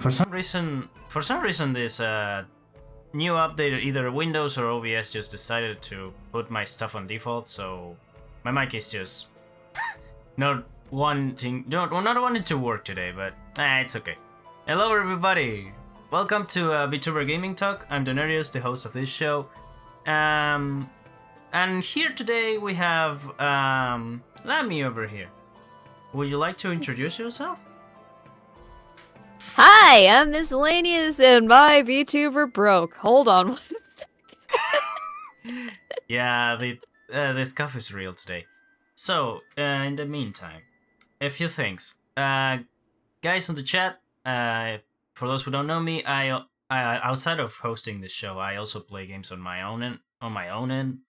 For some reason, this new update, either Windows or OBS, just decided to put my stuff on default. So my mic is just not wanting to work today. But it's okay. Hello, everybody. Welcome to Vtuber Gaming Talk. I'm Donarius, the host of this show. And here today we have Lanie over here. Would you like to introduce yourself? Hi, I'm Miscellaneous and my VTuber broke. Hold on one second. Yeah, this cough is real today. So, in the meantime, a few things. Guys on the chat, for those who don't know me, I outside of hosting this show, I also play games on my own in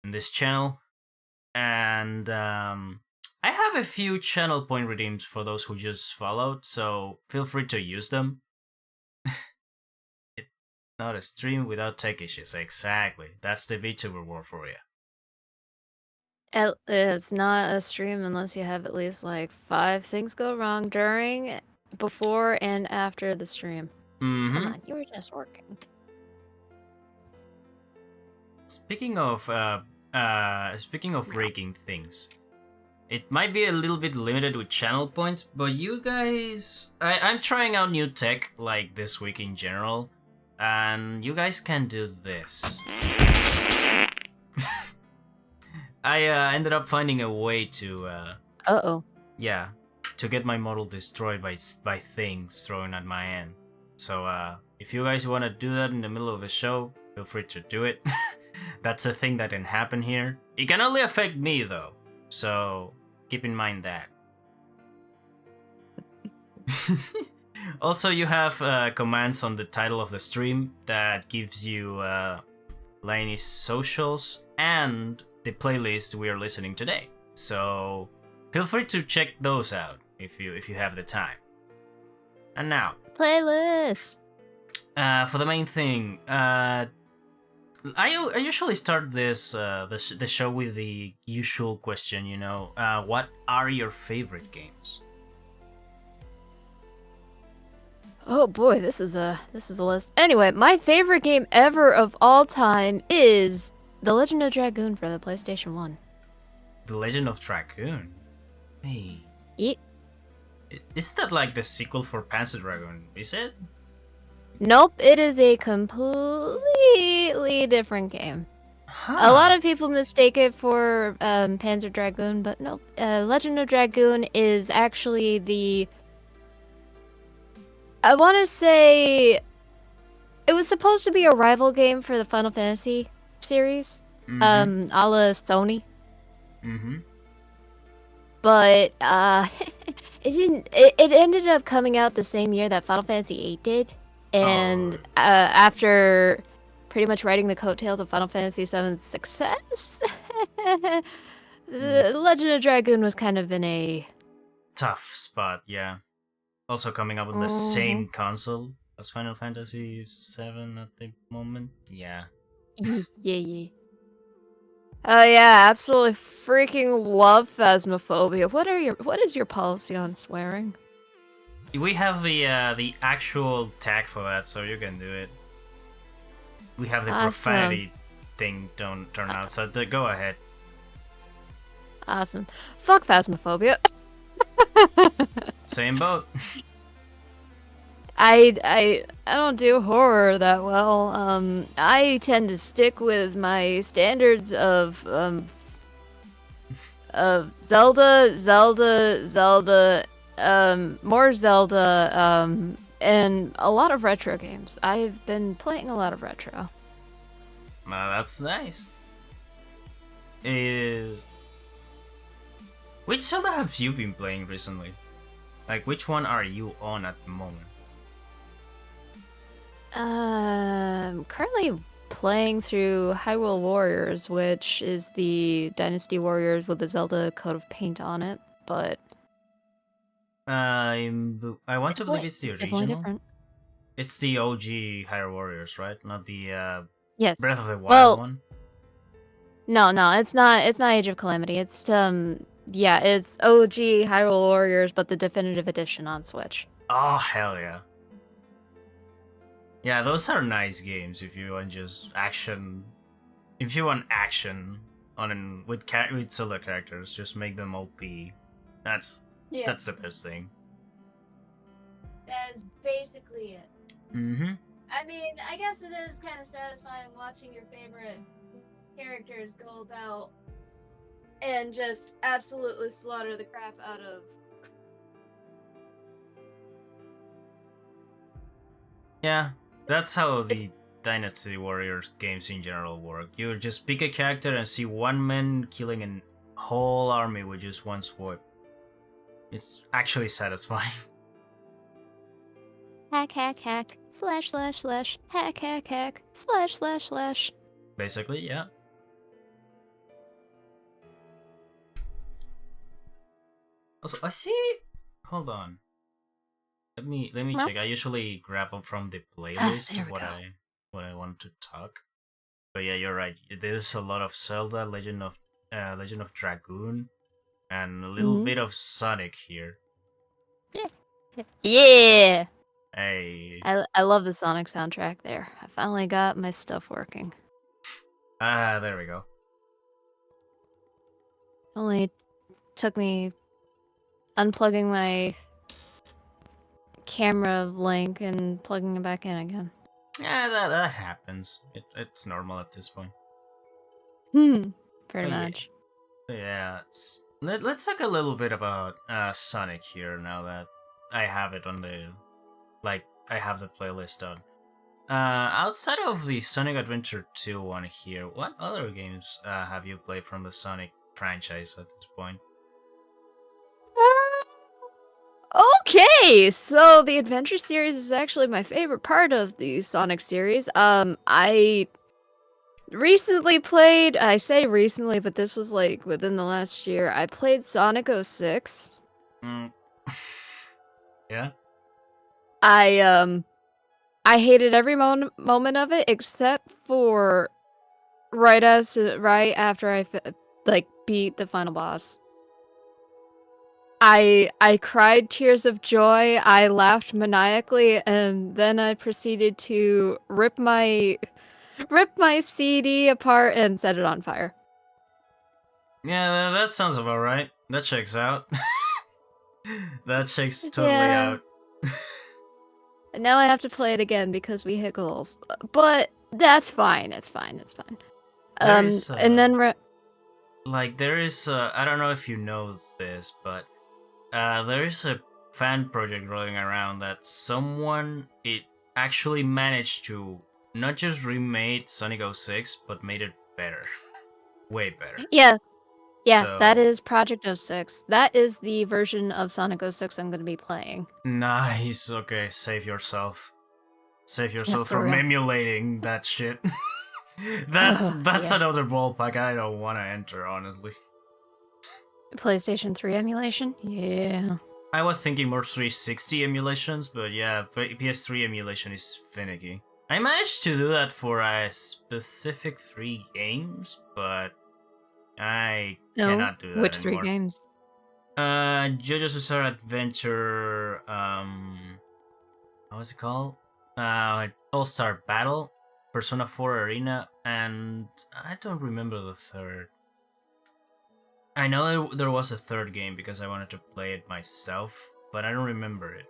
this channel, and I have a few channel point redeems for those who just followed, so feel free to use them. It's not a stream without tech issues. Exactly, that's the VTuber word for you. It's not a stream unless you have at least like 5 things go wrong during, before, and after the stream. Mm-hmm. Come on, you were just working. Speaking of raking things, it might be a little bit limited with channel points, but you guys, I'm trying out new tech like this week in general, and you guys can do this. I ended up finding a way to yeah, to get my model destroyed by things thrown at my end. So if you guys want to do that in the middle of a show, feel free to do it. That's a thing that can happen here. It can only affect me though, so keep in mind that. Also, you have commands on the title of the stream that gives you Lanie's socials and the playlist we are listening today. So feel free to check those out if you have the time. And now, Playlist. for the main thing, I usually start this the show with the usual question. What are your favorite games? Oh boy, this is a list. Anyway, my favorite game ever of all time is The Legend of Dragoon for the PlayStation 1. The Legend of Dragoon? Hey. Yep. Isn't that like the sequel for Panzer Dragoon? Is it? Nope, it is a completely different game. Huh. A lot of people mistake it for Panzer Dragoon, but nope. Legend of Dragoon is actually the... I want to say... It was supposed to be a rival game for the Final Fantasy series, a la Sony. Mm-hmm. But it didn't. It ended up coming out the same year that Final Fantasy VIII did, and after pretty much riding the coattails of Final Fantasy VII's success, the Legend of Dragoon was kind of in a tough spot. Yeah. Also coming up on the same console as Final Fantasy VII at the moment. Yeah. yeah. Oh yeah, absolutely freaking love Phasmophobia. What is your policy on swearing? We have the actual tag for that, so you can do it. We have the profanity thing don't turn out, so go ahead. Awesome. Fuck Phasmophobia. Same boat. I don't do horror that well. I tend to stick with my standards of Zelda, more Zelda, and a lot of retro games. I've been playing a lot of retro. That's nice. Which Zelda have you been playing recently? Like, which one are you on at the moment? Currently playing through Hyrule Warriors, which is the Dynasty Warriors with the Zelda coat of paint on it, but I want to believe it's the original. Different. It's the OG Hyrule Warriors, right? Not the yes. Breath of the Wild one. No, it's not Age of Calamity. It's it's OG Hyrule Warriors, but the definitive edition on Switch. Oh, hell yeah. Yeah, those are nice games if you want just action. If you want action with solo characters, just make them OP. That's Yeah, that's the best thing. that is basically it. Mm-hmm. I mean, I guess it is kind of satisfying watching your favorite characters go about and just absolutely slaughter the crap out of. Yeah, that's how It's the Dynasty Warriors games in general work. You just pick a character and see one man killing a whole army with just one swipe. It's actually satisfying. hack, hack, hack, slash, slash, slash, hack, hack, hack, slash, slash, slash. Basically, yeah. Also, I see. Hold on. Let me Well, check. I usually grab them from the playlist there we what go. I want to talk. But yeah, you're right. There's a lot of Zelda, Legend of Dragoon, and a little Mhm. bit of Sonic here. Yeah! Hey, I love the Sonic soundtrack there. I finally got my stuff working. there we go. Only took me unplugging my camera link and plugging it back in again. Yeah, that happens. It's normal at this point. Pretty But much. yeah. Let's talk a little bit about Sonic here now that I have it on I have the playlist on. Outside of the Sonic Adventure 2 one here, what other games have you played from the Sonic franchise at this point? Okay, so the Adventure series is actually my favorite part of the Sonic series. I recently played, I say recently, but this was like within the last year. I played Sonic 06. Mm. Yeah. I hated every moment of it except for right after like beat the final boss. I cried tears of joy. I laughed maniacally, and then I proceeded to rip my CD apart and set it on fire. Yeah, that sounds about right. That checks out. That checks totally Yeah. out. And now I have to play it again because we hit goals. But that's fine. It's fine. It's fine. There is And then I don't know if you know this, but there is a fan project rolling around that someone it actually managed to not just remade Sonic 06, but made it better. Way better. yeah, yeah, that So is Project 06. That is the version of Sonic 06 I'm going to be playing. nice. Okay, save yourself. Save Yeah, yourself for from real. emulating that shit. that's Yeah. another ballpark I don't want to enter, honestly. PlayStation 3 emulation? Yeah. I was thinking more 360 emulations, but yeah, PS3 emulation is finicky. I managed to do that for a specific 3 games, but I No. cannot do that Which 3 anymore. games? JoJo's Bizarre Adventure, what was it called? All-Star Battle, Persona 4 Arena, and I don't remember the third. I know there was a third game because I wanted to play it myself, but I don't remember it.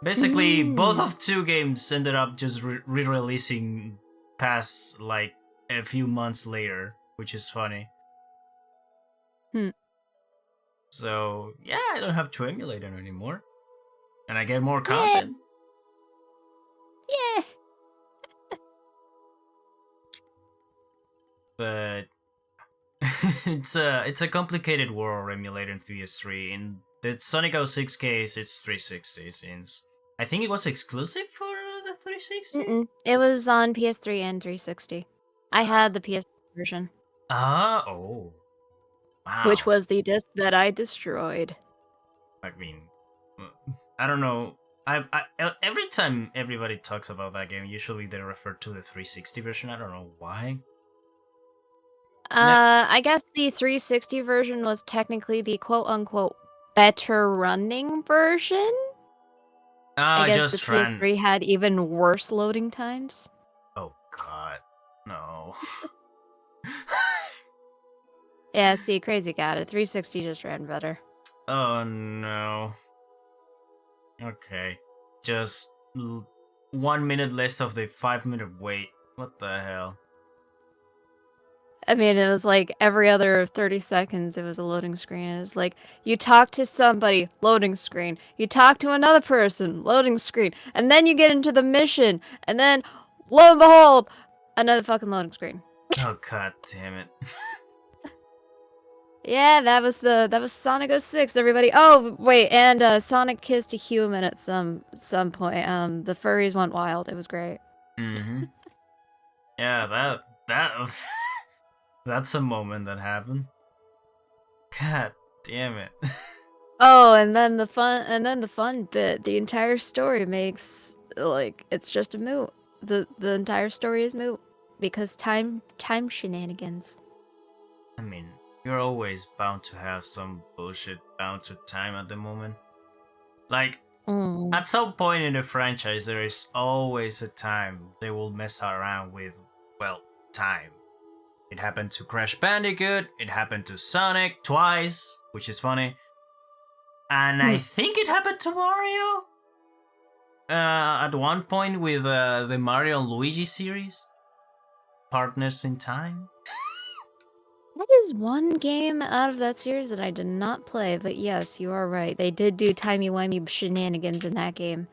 Basically, both of 2 games ended up just re-releasing past like a few months later, which is funny. Hmm. So yeah, I don't have to emulate it anymore, and I get more content. Yeah. But it's a complicated world emulating PS3. In the Sonic 06 case, it's 360 since I think it was exclusive for the 360. It was on PS3 and 360. I had the PS version, Oh, which wow. was the disc that I destroyed. I mean, I don't know. Every time everybody talks about that game, usually they refer to the 360 version. I don't know why. I guess the 360 version was technically the quote unquote better running version. I I guess the just ran. PS3 had even worse loading times. Oh god, no. Yeah, see, crazy got it. 360 just ran better. Oh no. Okay, just 1 minute less of the 5 minute wait. What the hell? I mean, it was like every other 30 seconds, it was a loading screen. It was like, you talk to somebody, loading screen. You talk to another person, loading screen. And then you get into the mission, and then, lo and behold, another fucking loading screen. Oh god damn it. Yeah, that was Sonic 06, everybody. Oh, wait, and Sonic kissed a human at some point. The furries went wild. It was great. Mm-hmm. Yeah, that that's a moment that happened. God damn it. Oh, and then the fun bit, the entire story makes like it's just a moot. The entire story is moot because time shenanigans. I mean, you're always bound to have some bullshit bound to time at the moment. Like, Mm. at some point in the franchise, there is always a time they will mess around with, well, time. It happened to Crash Bandicoot, it happened to Sonic twice, which is funny. And I think it happened to Mario at one point with the Mario and Luigi series. Partners in Time. That is one game out of that series that I did not play, but yes, you are right. They did do timey-wimey shenanigans in that game.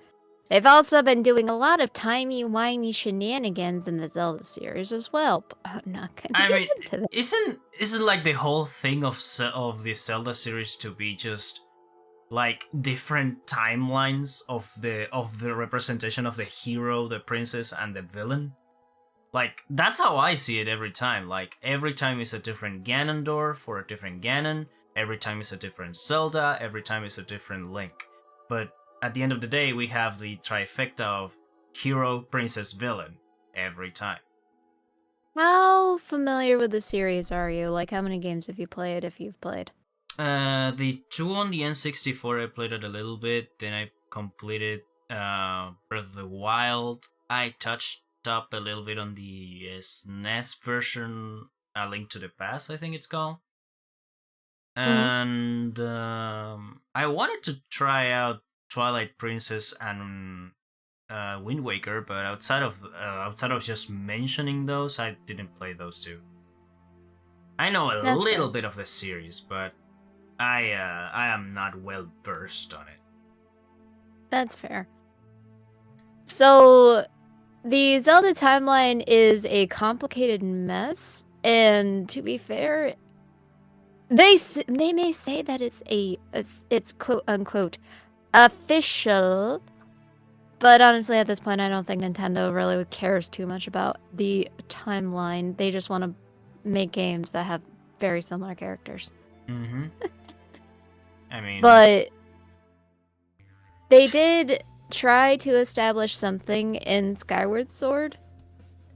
They've also been doing a lot of timey-wimey shenanigans in the Zelda series as well, but I'm not gonna I get mean, into that. isn't like the whole thing of the Zelda series to be just like different timelines of the representation of the hero, the princess, and the villain? Like, that's how I see it every time. Like, every time is a different Ganondorf or a different Ganon. Every time is a different Zelda. Every time is a different Link. But at the end of the day, we have the trifecta of hero, princess, villain every time. How familiar with the series are you? Like, how many games have you played, if you've played? The two on the N64, I played it a little bit. Then I completed Breath of the Wild. I touched up a little bit on the SNES version, A Link to the Past, I think it's called. And I wanted to try out Twilight Princess and Wind Waker, but outside of just mentioning those, I didn't play those two. I know a That's little fair. bit of the series, but I am not well versed on it. That's fair. So, the Zelda timeline is a complicated mess, and to be fair, they may say that it's quote unquote official, but honestly, at this point, I don't think Nintendo really cares too much about the timeline. They just want to make games that have very similar characters. Mm-hmm. I mean, But they did try to establish something in Skyward Sword.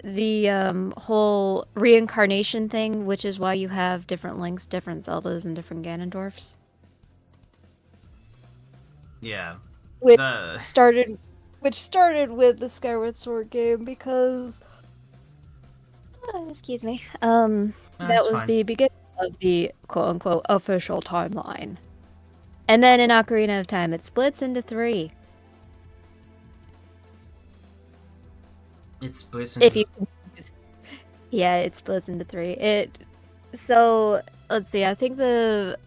The whole reincarnation thing, which is why you have different Links, different Zeldas, and different Ganondorfs. yeah. Which The started with the Skyward Sword game because excuse me. That That's was fine. the beginning of the quote unquote official timeline. And then in Ocarina of Time it splits into 3. It splits If into. you Yeah, it splits into 3. So let's see, I think the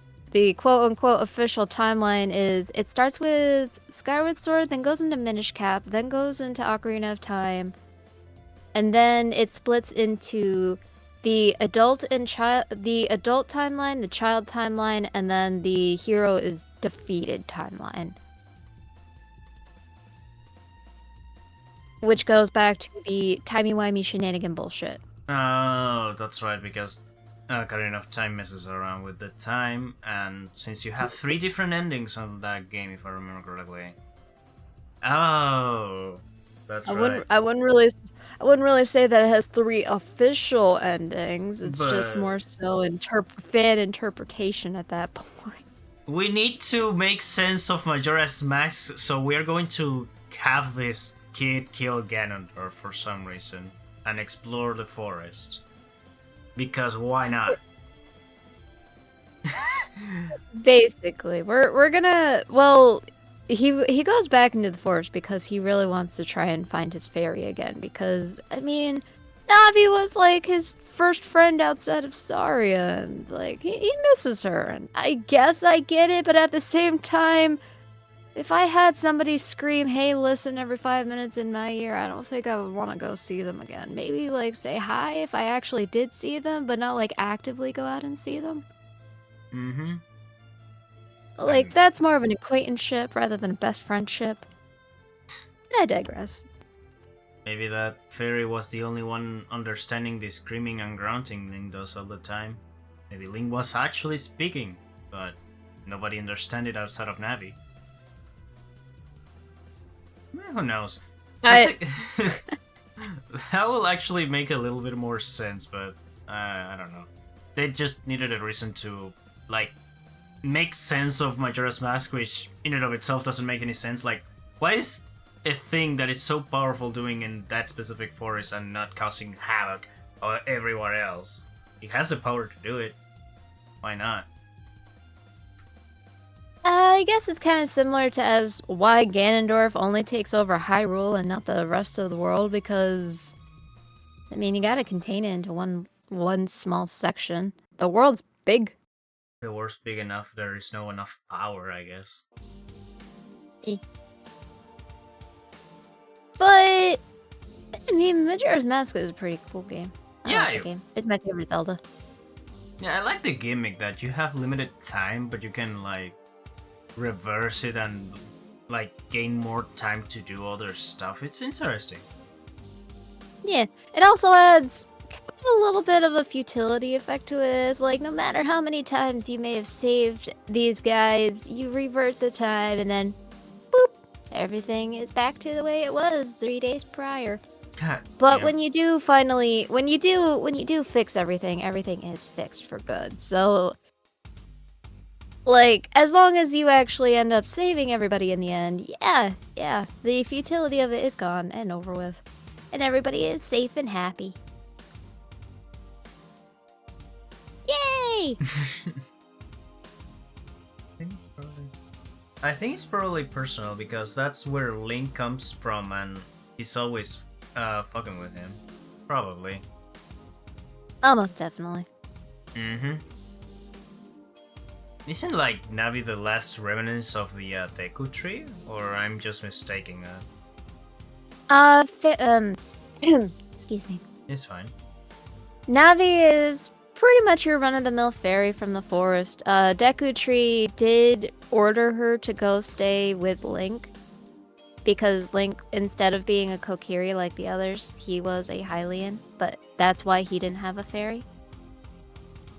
quote unquote official timeline is it starts with Skyward Sword, then goes into Minish Cap, then goes into Ocarina of Time, and then it splits into the adult timeline, the child timeline, and then the hero is defeated timeline. Which goes back to the timey-wimey shenanigan bullshit. Oh, that's right, because Ocarina of Time messes around with the time, and since you have 3 different endings on that game, if I remember correctly. Oh, that's right. I wouldn't really say that it has 3 official endings. It's just But more so fan interpretation at that point. We need to make sense of Majora's Mask, so we're going to have this kid kill Ganondorf for some reason and explore the forest. Because why not? Basically, we're gonna. Well, he goes back into the forest because he really wants to try and find his fairy again. Because I mean, Navi was like his first friend outside of Saria, and like he misses her. And I guess I get it, but at the same time, if I had somebody scream, "Hey, listen," every 5 minutes in my ear, I don't think I would want to go see them again. Maybe like say hi if I actually did see them, but not like actively go out and see them. Mm-hmm. Like, that's more of an acquaintanceship rather than a best friendship. I digress. Maybe that fairy was the only one understanding the screaming and grunting Link does all the time. Maybe Link was actually speaking, but nobody understood it outside of Navi. Who knows? I think that will actually make a little bit more sense, but I don't know. They just needed a reason to, like, make sense of Majora's Mask, which in and of itself doesn't make any sense. Like, why is a thing that is so powerful doing in that specific forest and not causing havoc everywhere else? It has the power to do it. Why not? I guess it's kind of similar to as why Ganondorf only takes over Hyrule and not the rest of the world, because I mean you gotta contain it into one small section. The world's big. The world's big enough, there is no enough power, I guess. But I mean, Majora's Mask is a pretty cool game. I Yeah, like the game. It's my favorite Zelda. Yeah, I like the gimmick that you have limited time, but you can like reverse it and like gain more time to do other stuff. It's interesting. Yeah, it also adds a little bit of a futility effect to it. It's like no matter how many times you may have saved these guys, you revert the time and then boop, everything is back to the way it was 3 days prior. God, but damn. when you do fix everything, everything is fixed for good. So like as long as you actually end up saving everybody in the end, yeah, the futility of it is gone and over with. And everybody is safe and happy. Yay! I think it's probably personal because that's where Link comes from and he's always fucking with him. Probably. Almost definitely. Mm-hmm. Isn't like Navi the last remnants of the Deku tree? Or I'm just mistaking that? Excuse me. It's fine. Navi is pretty much your run-of-the-mill fairy from the forest. Deku Tree did order her to go stay with Link, because Link, instead of being a Kokiri like the others, he was a Hylian, but that's why he didn't have a fairy.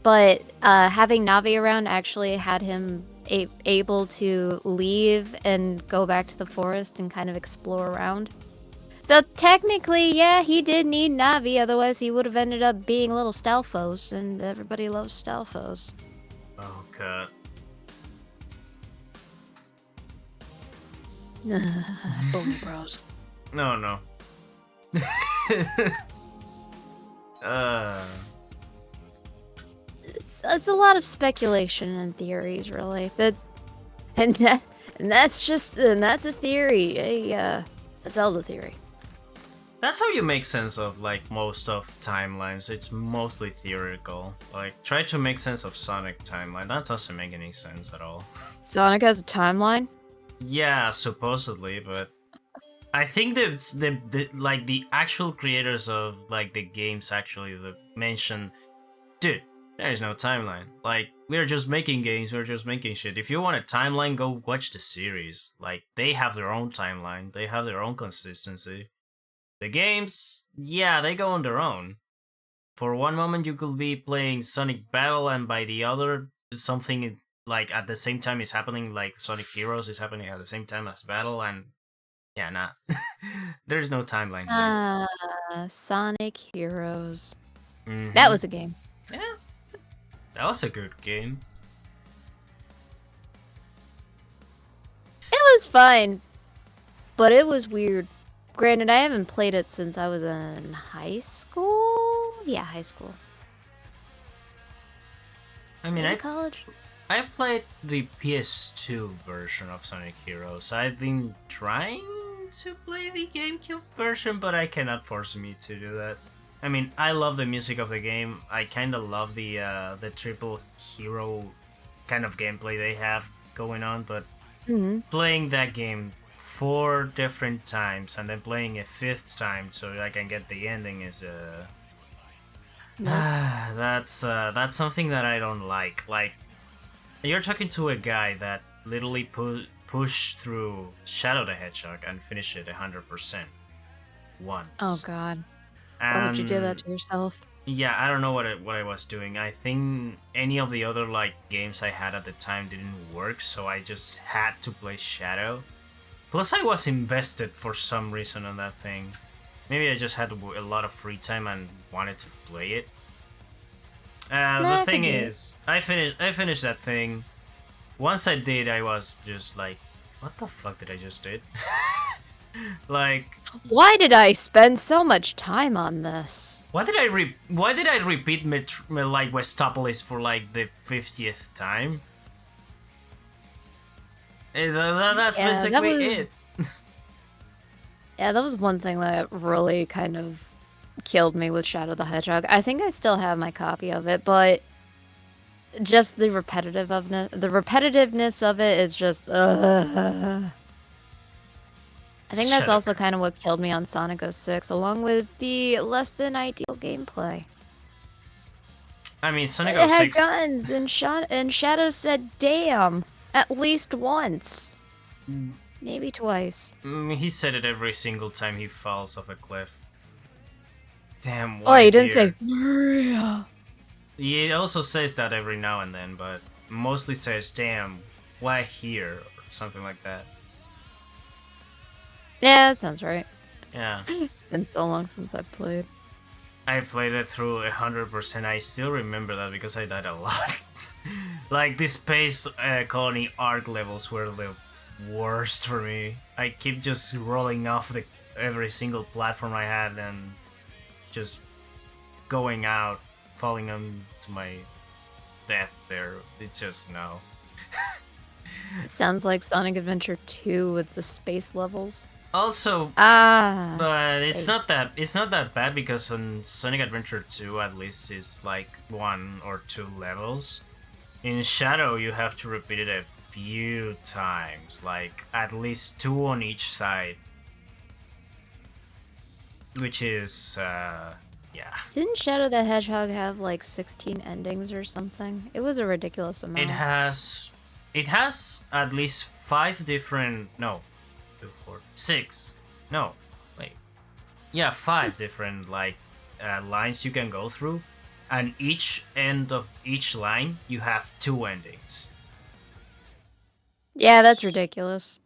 But having Navi around actually had him able to leave and go back to the forest and kind of explore around. So technically, yeah, he did need Navi, otherwise he would have ended up being little Stalfos, and everybody loves Stalfos. Oh god. Boomy bros. No. It's a lot of speculation and theories, really. That's a theory, a Zelda theory. That's how you make sense of like most of timelines. It's mostly theoretical. Like try to make sense of Sonic timeline. That doesn't make any sense at all. Sonic has a timeline? Yeah, supposedly, but I think the actual creators of like the games actually mention, dude, there is no timeline. Like we're just making games, we're just making shit. If you want a timeline, go watch the series. Like they have their own timeline, they have their own consistency. The games, yeah, they go on their own. For one moment, you could be playing Sonic Battle, and by the other, something like at the same time is happening, like Sonic Heroes is happening at the same time as Battle, and yeah, nah. There's no timeline here. Sonic Heroes. Mm-hmm. That was a game. Yeah, that was a good game. was fine, but it was weird. Granted, I haven't played it since I was in high school. Yeah, high school. I mean, Maybe college. I played the PS2 version of Sonic Heroes. I've been trying to play the GameCube version, but I cannot force me to do that. I mean, I love the music of the game. I kind of love the triple hero kind of gameplay they have going on, but playing that game 4 different times and then playing a 5th time so I can get the ending is that's something that I don't like. Like, you're talking to a guy that literally pushed through Shadow the Hedgehog and finished it 100% once. Oh god. And Why would you do that to yourself? yeah, I don't know what I was doing. I think any of the other like games I had at the time didn't work, so I just had to play Shadow. Plus, I was invested for some reason on that thing. Maybe I just had a lot of free time and wanted to play it. The thing is, I finished that thing. Once I did, I was just like, what the fuck did I just did? Like, why did I spend so much time on this? why did I repeat like Westopolis for like the 50th time? That's basically it. Yeah, that was one thing that really kind of killed me with Shadow the Hedgehog. I think I still have my copy of it, but just the repetitiveness of it is just I think that's also kind of what killed me on Sonic 06, along with the less than ideal gameplay. I mean, Sonic 06... It had guns, and Shadow said, damn, at least once. Maybe twice. He said it every single time he falls off a cliff. Damn, why? Oh, he didn't say, Maria. He also says that every now and then, but mostly says, damn, why here? Or something like that. Yeah, that sounds right. Yeah. It's been so long since I've played. I played it through 100%. I still remember that because I died a lot. Like, the Space Colony Arc levels were the worst for me. I keep just rolling off every single platform I had and just going out, falling onto my death there. It's just no. It sounds like Sonic Adventure 2 with the space levels. Also, but space. it's not that bad because on Sonic Adventure 2 at least is like 1 or 2 levels. In Shadow you have to repeat it a few times, like at least 2 on each side. Which is yeah. Didn't Shadow the Hedgehog have like 16 endings or something? It was a ridiculous amount. It has at least 5 different 6. No, wait. Yeah, 5 different like lines you can go through, and each end of each line you have 2 endings. Yeah, that's ridiculous.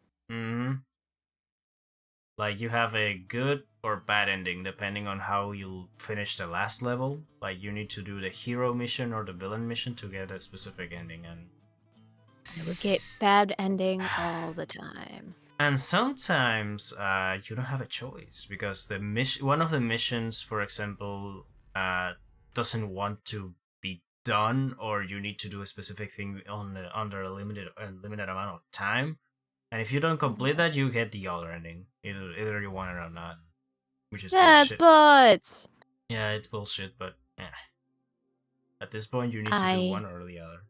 Like, you have a good or bad ending depending on how you finish the last level. Like, you need to do the hero mission or the villain mission to get a specific ending, and I would get bad ending all the time. And sometimes you don't have a choice because one of the missions, for example, doesn't want to be done, or you need to do a specific thing under a limited amount of time. And if you don't complete that, you get the other ending, either you want it or not, which is bullshit. But yeah, it's bullshit. But at this point, you need to do one or the other.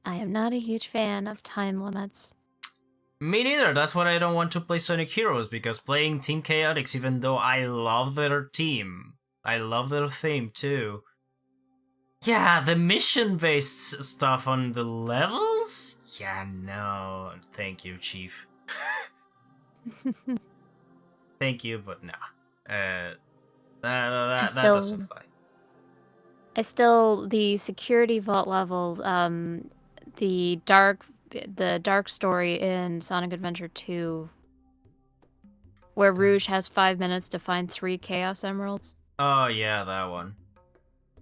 I am not a huge fan of time limits. Me neither. That's why I don't want to play Sonic Heroes, because playing Team Chaotix, even though I love their team, I love their theme too. Yeah, the mission-based stuff on the levels? Yeah, no. Thank you, Chief. Thank you, but nah. That doesn't fly. The security vault levels, the dark story in Sonic Adventure 2, where Rouge has 5 minutes to find 3 Chaos Emeralds. Oh yeah, that one.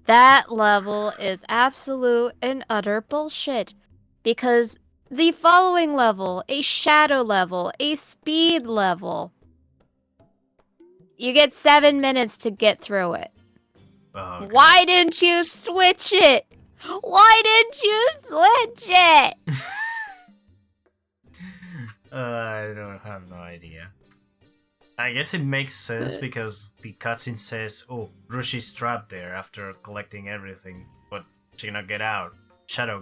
That level is absolute and utter bullshit, because the following level, a shadow level, a speed level. You get 7 minutes to get through it. Oh, okay. Why didn't you switch it? Why didn't you switch it? I don't have no idea. I guess it makes sense because the cutscene says, "Oh, Rushi's trapped there after collecting everything, but she cannot get out. Shadow,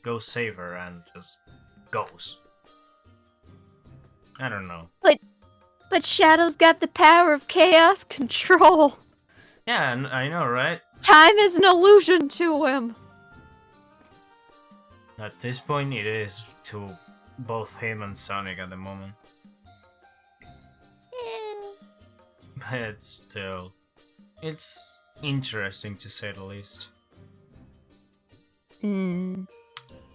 go save her," and just goes. I don't know. But Shadow's got the power of chaos control. Yeah, I know, right? Time is an illusion to him. At this point, it is to both him and Sonic at the moment. But still, it's interesting to say the least.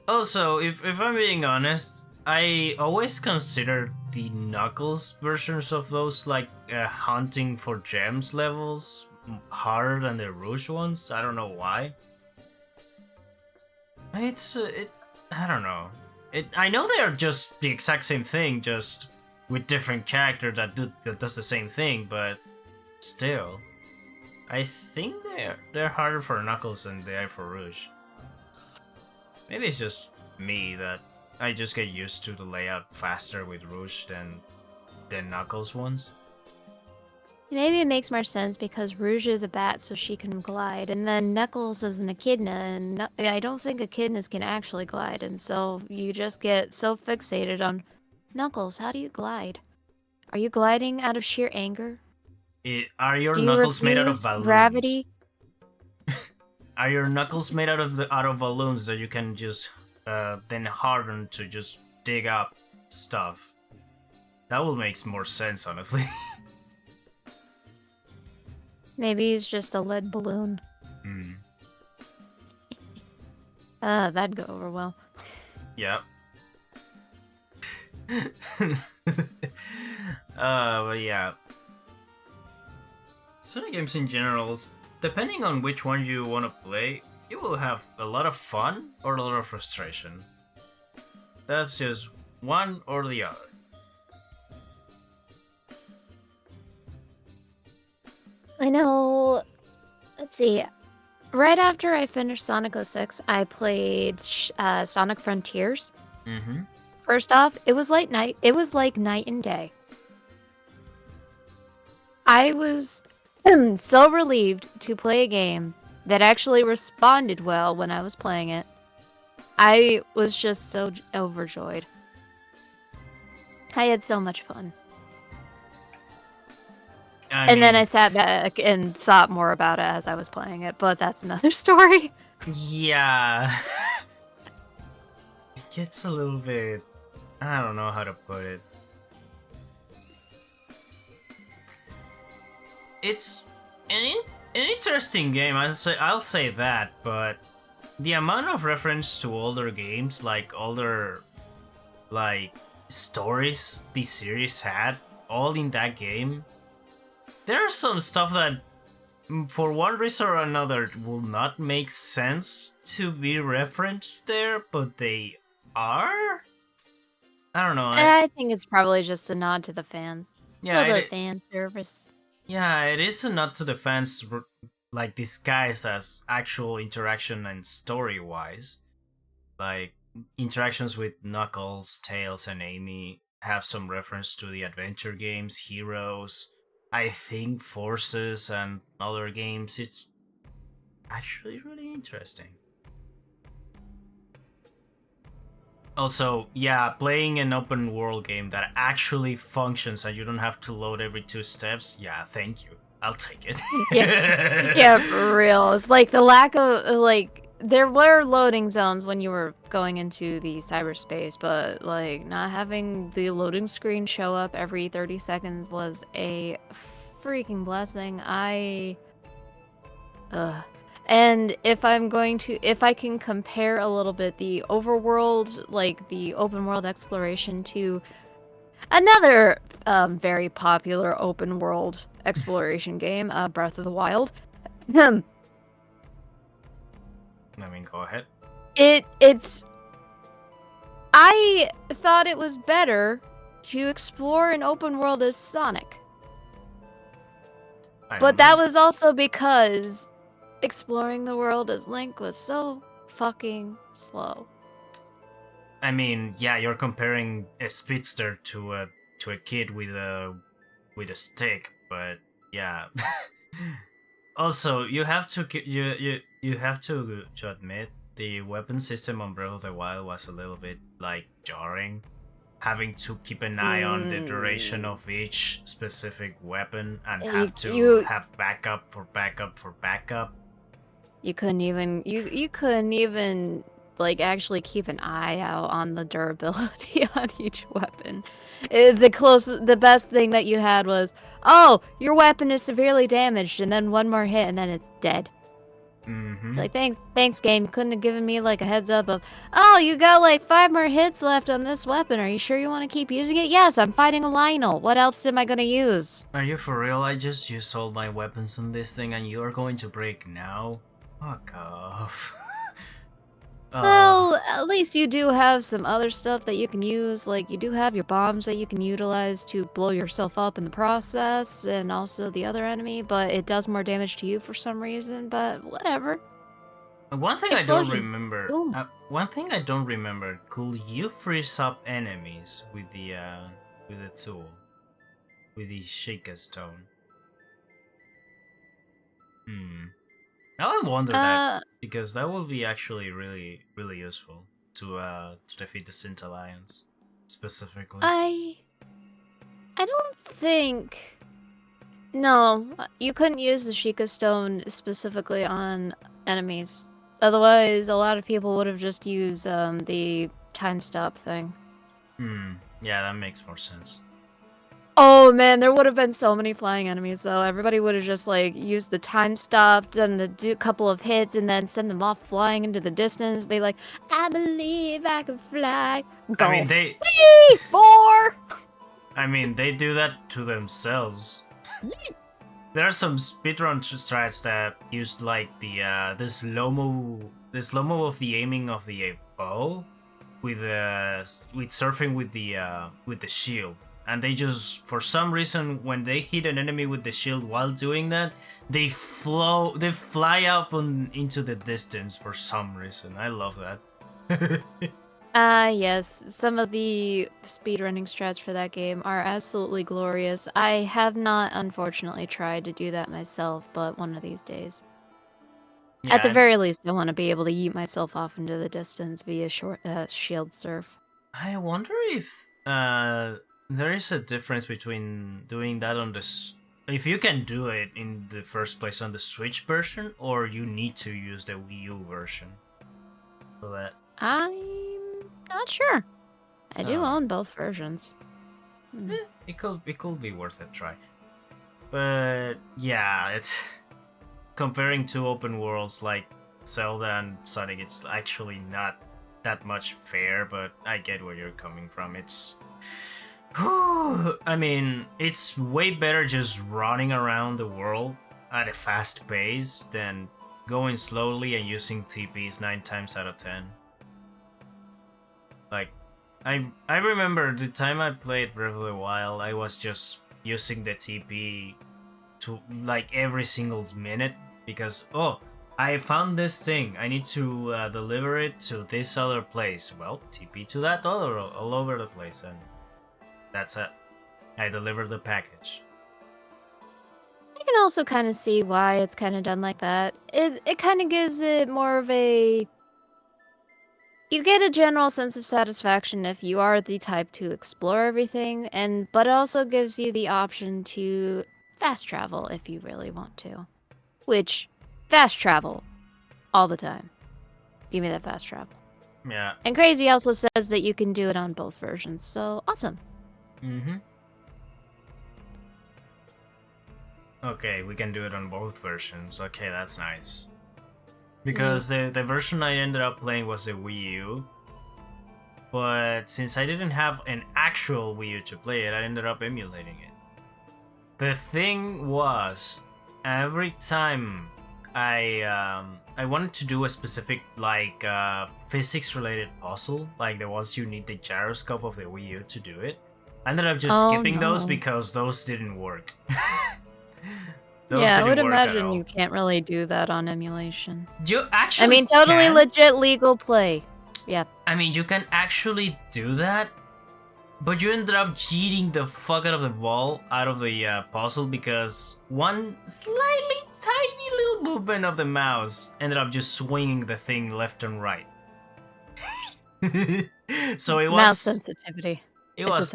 Also, if I'm being honest, I always consider the Knuckles versions of those like hunting for gems levels harder than the Rouge ones. I don't know why. I don't know. I know they are just the exact same thing, just with different characters that does the same thing, but still, I think they're harder for Knuckles than they are for Rouge. Maybe it's just me that I just get used to the layout faster with Rouge than Knuckles ones. Maybe it makes more sense because Rouge is a bat, so she can glide, and then Knuckles is an echidna, and I don't think echidnas can actually glide, and so you just get so fixated on Knuckles. How do you glide? Are you gliding out of sheer anger? Are your Do you knuckles made out of refuse balloons? gravity? Are your knuckles made out of balloons that you can just then harden to just dig up stuff? That will make more sense, honestly. Maybe he's just a lead balloon. That'd go over well. Yep. But yeah. Sonic games in general, depending on which one you want to play, you will have a lot of fun or a lot of frustration. That's just one or the other. I know. Let's see. Right after I finished Sonic 06, I played Sonic Frontiers. Mm-hmm. First off, it was like night. It was like night and day. I was so relieved to play a game that actually responded well when I was playing it. I was just so overjoyed. I had so much fun. And then I sat back and thought more about it as I was playing it, but that's another story. Yeah. It gets a little bit... I don't know how to put it. It's an interesting game, I'll say that, but the amount of reference to older games, like older stories the series had, all in that game, there's some stuff that for one reason or another will not make sense to be referenced there, but they are? I don't know. I think it's probably just a nod to the fans. Yeah, the fan service. Yeah, it is a nod to the fans, like disguised as actual interaction and story-wise. Like interactions with Knuckles, Tails, and Amy have some reference to the adventure games, Heroes, I think Forces, and other games. It's actually really interesting. Also, yeah, playing an open world game that actually functions and you don't have to load every 2 steps, yeah, thank you. I'll take it. Yeah, for real. It's like the lack of, there were loading zones when you were going into the cyberspace, but, not having the loading screen show up every 30 seconds was a freaking blessing. And if I can compare a little bit the overworld, the open world exploration to another very popular open world exploration game, Breath of the Wild. I mean, go ahead. It's I thought it was better to explore an open world as Sonic. But that was also because exploring the world as Link was so fucking slow. I mean, yeah, you're comparing a speedster to a kid with a stick, but yeah. Also, you have to you have to admit the weapon system on Breath of the Wild was a little bit like jarring, having to keep an eye on the duration of each specific weapon and have to have backup for backup for backup. You couldn't even like actually keep an eye out on the durability on each weapon. The best thing that you had was, oh, your weapon is severely damaged, and then one more hit, and then it's dead. Mm-hmm. It's like, thanks, game. You couldn't have given me like a heads up of, oh, you got like 5 more hits left on this weapon. Are you sure you want to keep using it? Yes, I'm fighting a Lionel. What else am I gonna use? Are you for real? I just used all my weapons on this thing, and you're going to break now? Fuck off. Well, at least you do have some other stuff that you can use. Like, you do have your bombs that you can utilize to blow yourself up in the process, and also the other enemy, but it does more damage to you for some reason, but whatever. One thing I don't remember. One thing I don't remember. Could you freeze up enemies with the tool, with the Sheikah Stone? Now I wonder that, because that will be actually really, really useful to defeat the Synth Alliance, specifically. I don't think... No, you couldn't use the Sheikah Stone specifically on enemies. Otherwise, a lot of people would have just used the time stop thing. Yeah, that makes more sense. Oh man, there would have been so many flying enemies though. Everybody would have just like used the time stop, done a couple of hits, and then send them off flying into the distance. Be like, I believe I can fly. Go. I mean, they. Whee! 4. I mean, they do that to themselves. There are some speedrun strats that used like the slow-mo of the aiming of the bow with surfing with the shield. And they just, for some reason, when they hit an enemy with the shield while doing that, they fly up into the distance for some reason. I love that. Yes, some of the speedrunning strats for that game are absolutely glorious. I have not, unfortunately, tried to do that myself, but one of these days. Yeah, at the very least, I want to be able to yeet myself off into the distance via shield surf. I wonder if there is a difference between doing that on if you can do it in the first place on the Switch version, or you need to use the Wii U version for that. I'm not sure. I do own both versions. It could be worth a try. But yeah, it's comparing two open worlds like Zelda and Sonic, it's actually not that much fair, but I get where you're coming from. It's I mean, it's way better just running around the world at a fast pace than going slowly and using TPs 9 times out of 10. Like, I remember the time I played Breath of the Wild, I was just using the TP to like every single minute because, oh, I found this thing, I need to deliver it to this other place. Well, TP to that all over the place, and that's it. I delivered the package. I can also kind of see why it's kind of done like that. It kind of gives it more of a... You get a general sense of satisfaction if you are the type to explore everything, but it also gives you the option to fast travel if you really want to. Which, fast travel, all the time. Give me that fast travel. Yeah. And Crazy also says that you can do it on both versions, so awesome. Okay, we can do it on both versions. Okay, that's nice. Because the version I ended up playing was the Wii U. But since I didn't have an actual Wii U to play it, I ended up emulating it. The thing was, every time I wanted to do a specific like physics related puzzle, like the ones you need the gyroscope of the Wii U to do it. I ended up just skipping those because those didn't work. I would imagine you can't really do that on emulation. You actually I mean, totally legit legal play. Yeah. I mean, you can actually do that, but you ended up cheating the fuck out of the ball out of the puzzle because one slightly tiny little movement of the mouse ended up just swinging the thing left and right. So it was mouse sensitivity. It was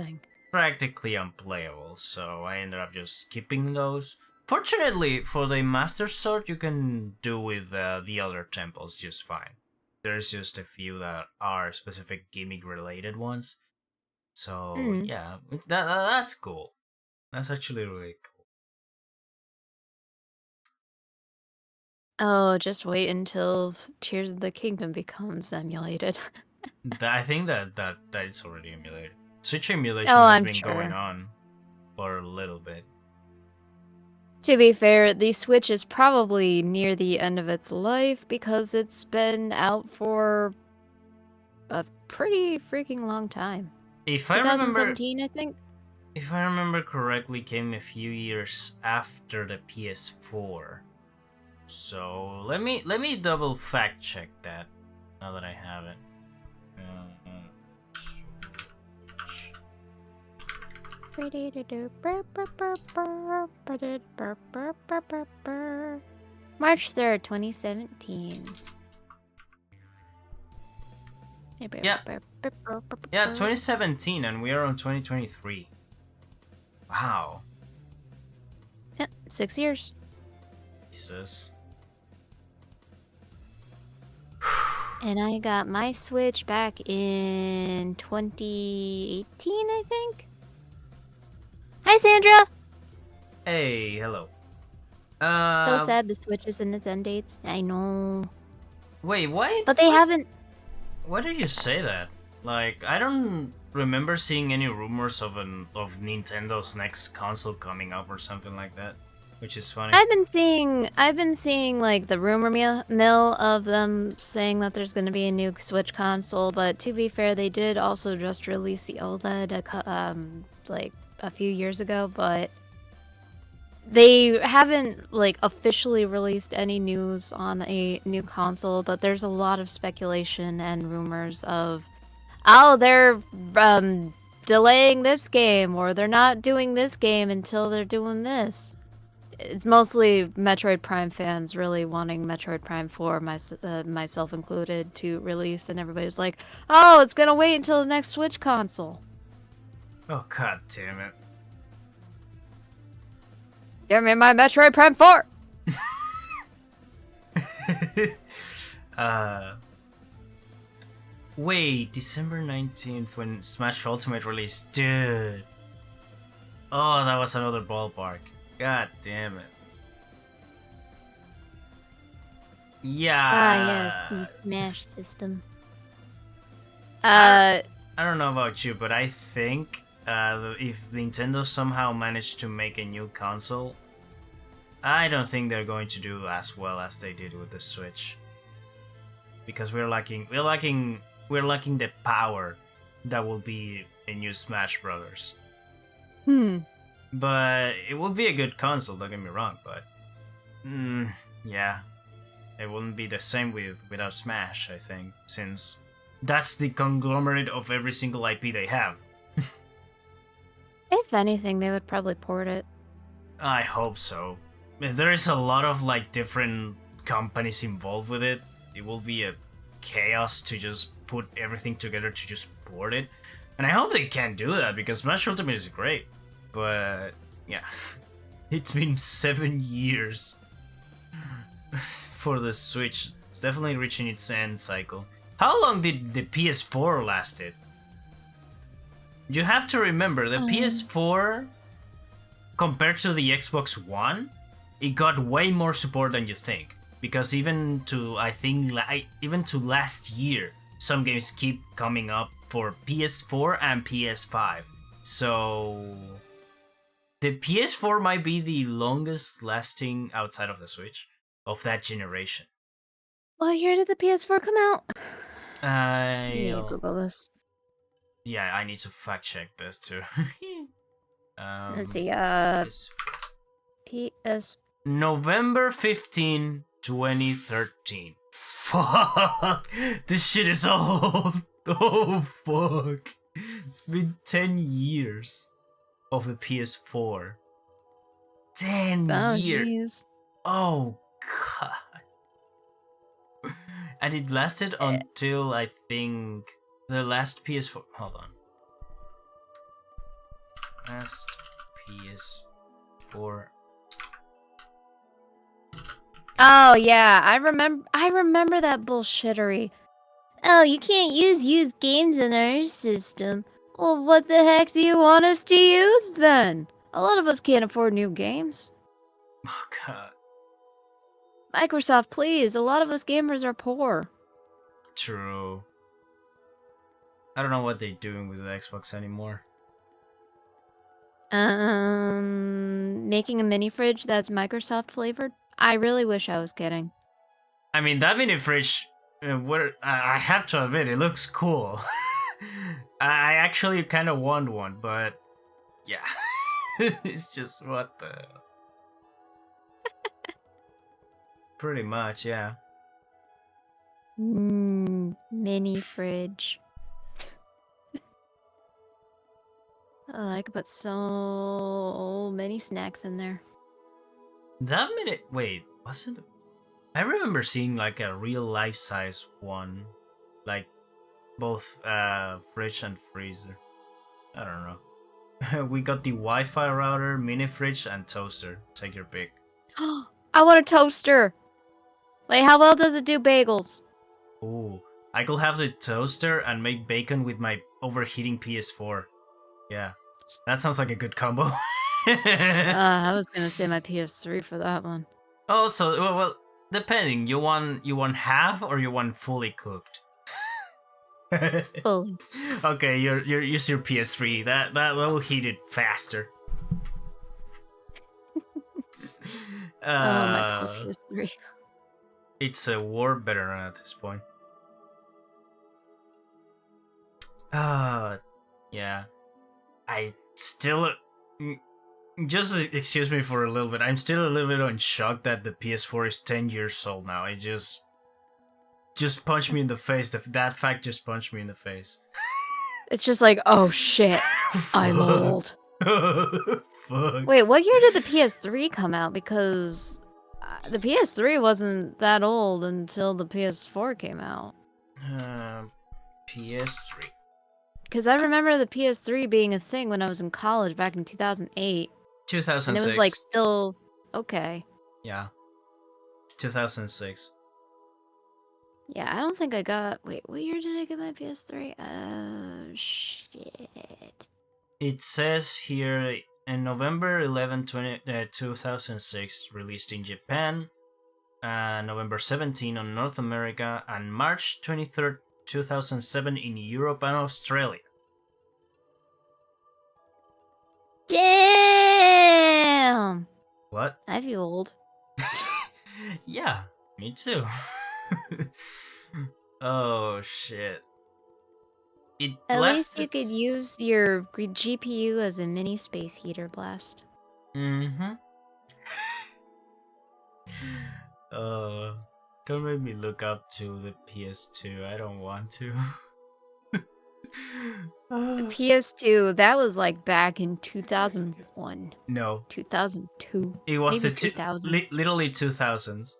practically unplayable, so I ended up just skipping those. Fortunately, for the Master Sword, you can do with the other temples just fine. There's just a few that are specific gimmick-related ones. So, yeah, that's cool. That's actually really cool. Oh, just wait until Tears of the Kingdom becomes emulated. I think that it's already emulated. Switch emulation has been going on for a little bit. To be fair, the Switch is probably near the end of its life because it's been out for a pretty freaking long time. If 2017, I think. If I remember correctly, came a few years after the PS4. So let me double fact check that now that I have it. March 3rd, 2017. Yeah, 2017, and we are on 2023. Wow. Yeah, 6 years. Jesus. And I got my Switch back in 2018, I think. Hi, Sandra! Hey, hello. So sad the Switch is in its end dates. I know. Wait, what? But they haven't... Why did you say that? Like, I don't remember seeing any rumors of Nintendo's next console coming up or something like that, which is funny. I've been seeing like the rumor mill of them saying that there's going to be a new Switch console, but to be fair, they did also just release the OLED like a few years ago, but they haven't like officially released any news on a new console. But there's a lot of speculation and rumors of, oh, they're delaying this game, or they're not doing this game until they're doing this. It's mostly Metroid Prime fans really wanting Metroid Prime 4, myself included, to release, and everybody's like, oh, it's gonna wait until the next Switch console. Oh, god damn it. Give me my Metroid Prime 4! Wait, December 19th when Smash Ultimate released, dude. Oh, that was another ballpark. God damn it. Yeah. Ah, yes, the Smash system. I don't know about you, but I think if Nintendo somehow managed to make a new console, I don't think they're going to do as well as they did with the Switch. Because we're lacking the power that will be a new Smash Brothers. But it will be a good console, don't get me wrong, but yeah, it wouldn't be the same without Smash, I think, since that's the conglomerate of every single IP they have. If anything, they would probably port it. I hope so. If there is a lot of like different companies involved with it, it will be a chaos to just put everything together to just port it. And I hope they can do that because Smash Ultimate is great. But yeah, it's been 7 years for the Switch. It's definitely reaching its end cycle. How long did the PS4 lasted? You have to remember, the PS4, compared to the Xbox One, it got way more support than you think. Because even to, I think, even to last year, some games keep coming up for PS4 and PS5. So the PS4 might be the longest lasting outside of the Switch of that generation. What year did the PS4 come out? I You need to Google this. Yeah, I need to fact check this too. Let's see. PS. November 15, 2013. Fuck! This shit is old. Oh fuck! It's been 10 years of the PS4. 10 Oh, years. jeez. Oh god. And it lasted until I think the last PS4. Hold on. Last PS4. Oh yeah, I remember that bullshittery. Oh, you can't use used games in our system. Well, what the heck do you want us to use then? A lot of us can't afford new games. Oh god. Microsoft, please. A lot of us gamers are poor. True. I don't know what they're doing with the Xbox anymore. Making a mini fridge that's Microsoft flavored? I really wish I was kidding. I mean, that mini fridge, I have to admit, it looks cool. I actually kind of want one, but yeah. It's just what the... Pretty much, yeah. Mini fridge. Oh, I could put so many snacks in there. That minute, wait, wasn't it? I remember seeing like a real life size one, like both fridge and freezer. I don't know. We got the Wi-Fi router, mini fridge, and toaster. Take your pick. I want a toaster. Wait, how well does it do bagels? Ooh, I could have the toaster and make bacon with my overheating PS4. Yeah, that sounds like a good combo. I was gonna say my PS3 for that one. Also, well, depending. You want half or you want fully cooked? Fully. Okay, you're use your PS3. That will heat it faster. My poor PS3. It's a war veteran at this point. Yeah. I still... Just excuse me for a little bit. I'm still a little bit on shock that the PS4 is 10 years old now. It just punched me in the face. That fact just punched me in the face. It's just like, oh shit, I'm old. Fuck. Wait, what year did the PS3 come out? Because the PS3 wasn't that old until the PS4 came out. PS3. Because I remember the PS3 being a thing when I was in college back in 2008. 2006. And it was like still okay. Yeah. 2006. Yeah, I don't think I got... Wait, what year did I get my PS3? Oh, shit. It says here in November 11, 2006, released in Japan, November 17 on North America, and March 23rd, 2007 in Europe and Australia. Damn! What? I feel old. Yeah, me too. Oh, shit. At least you could use your GPU as a mini space heater blast. Mm-hmm. Don't make me look up to the PS2. I don't want to. The PS2, that was like back in 2001. No. 2002. It was maybe the 2000. literally 2000s.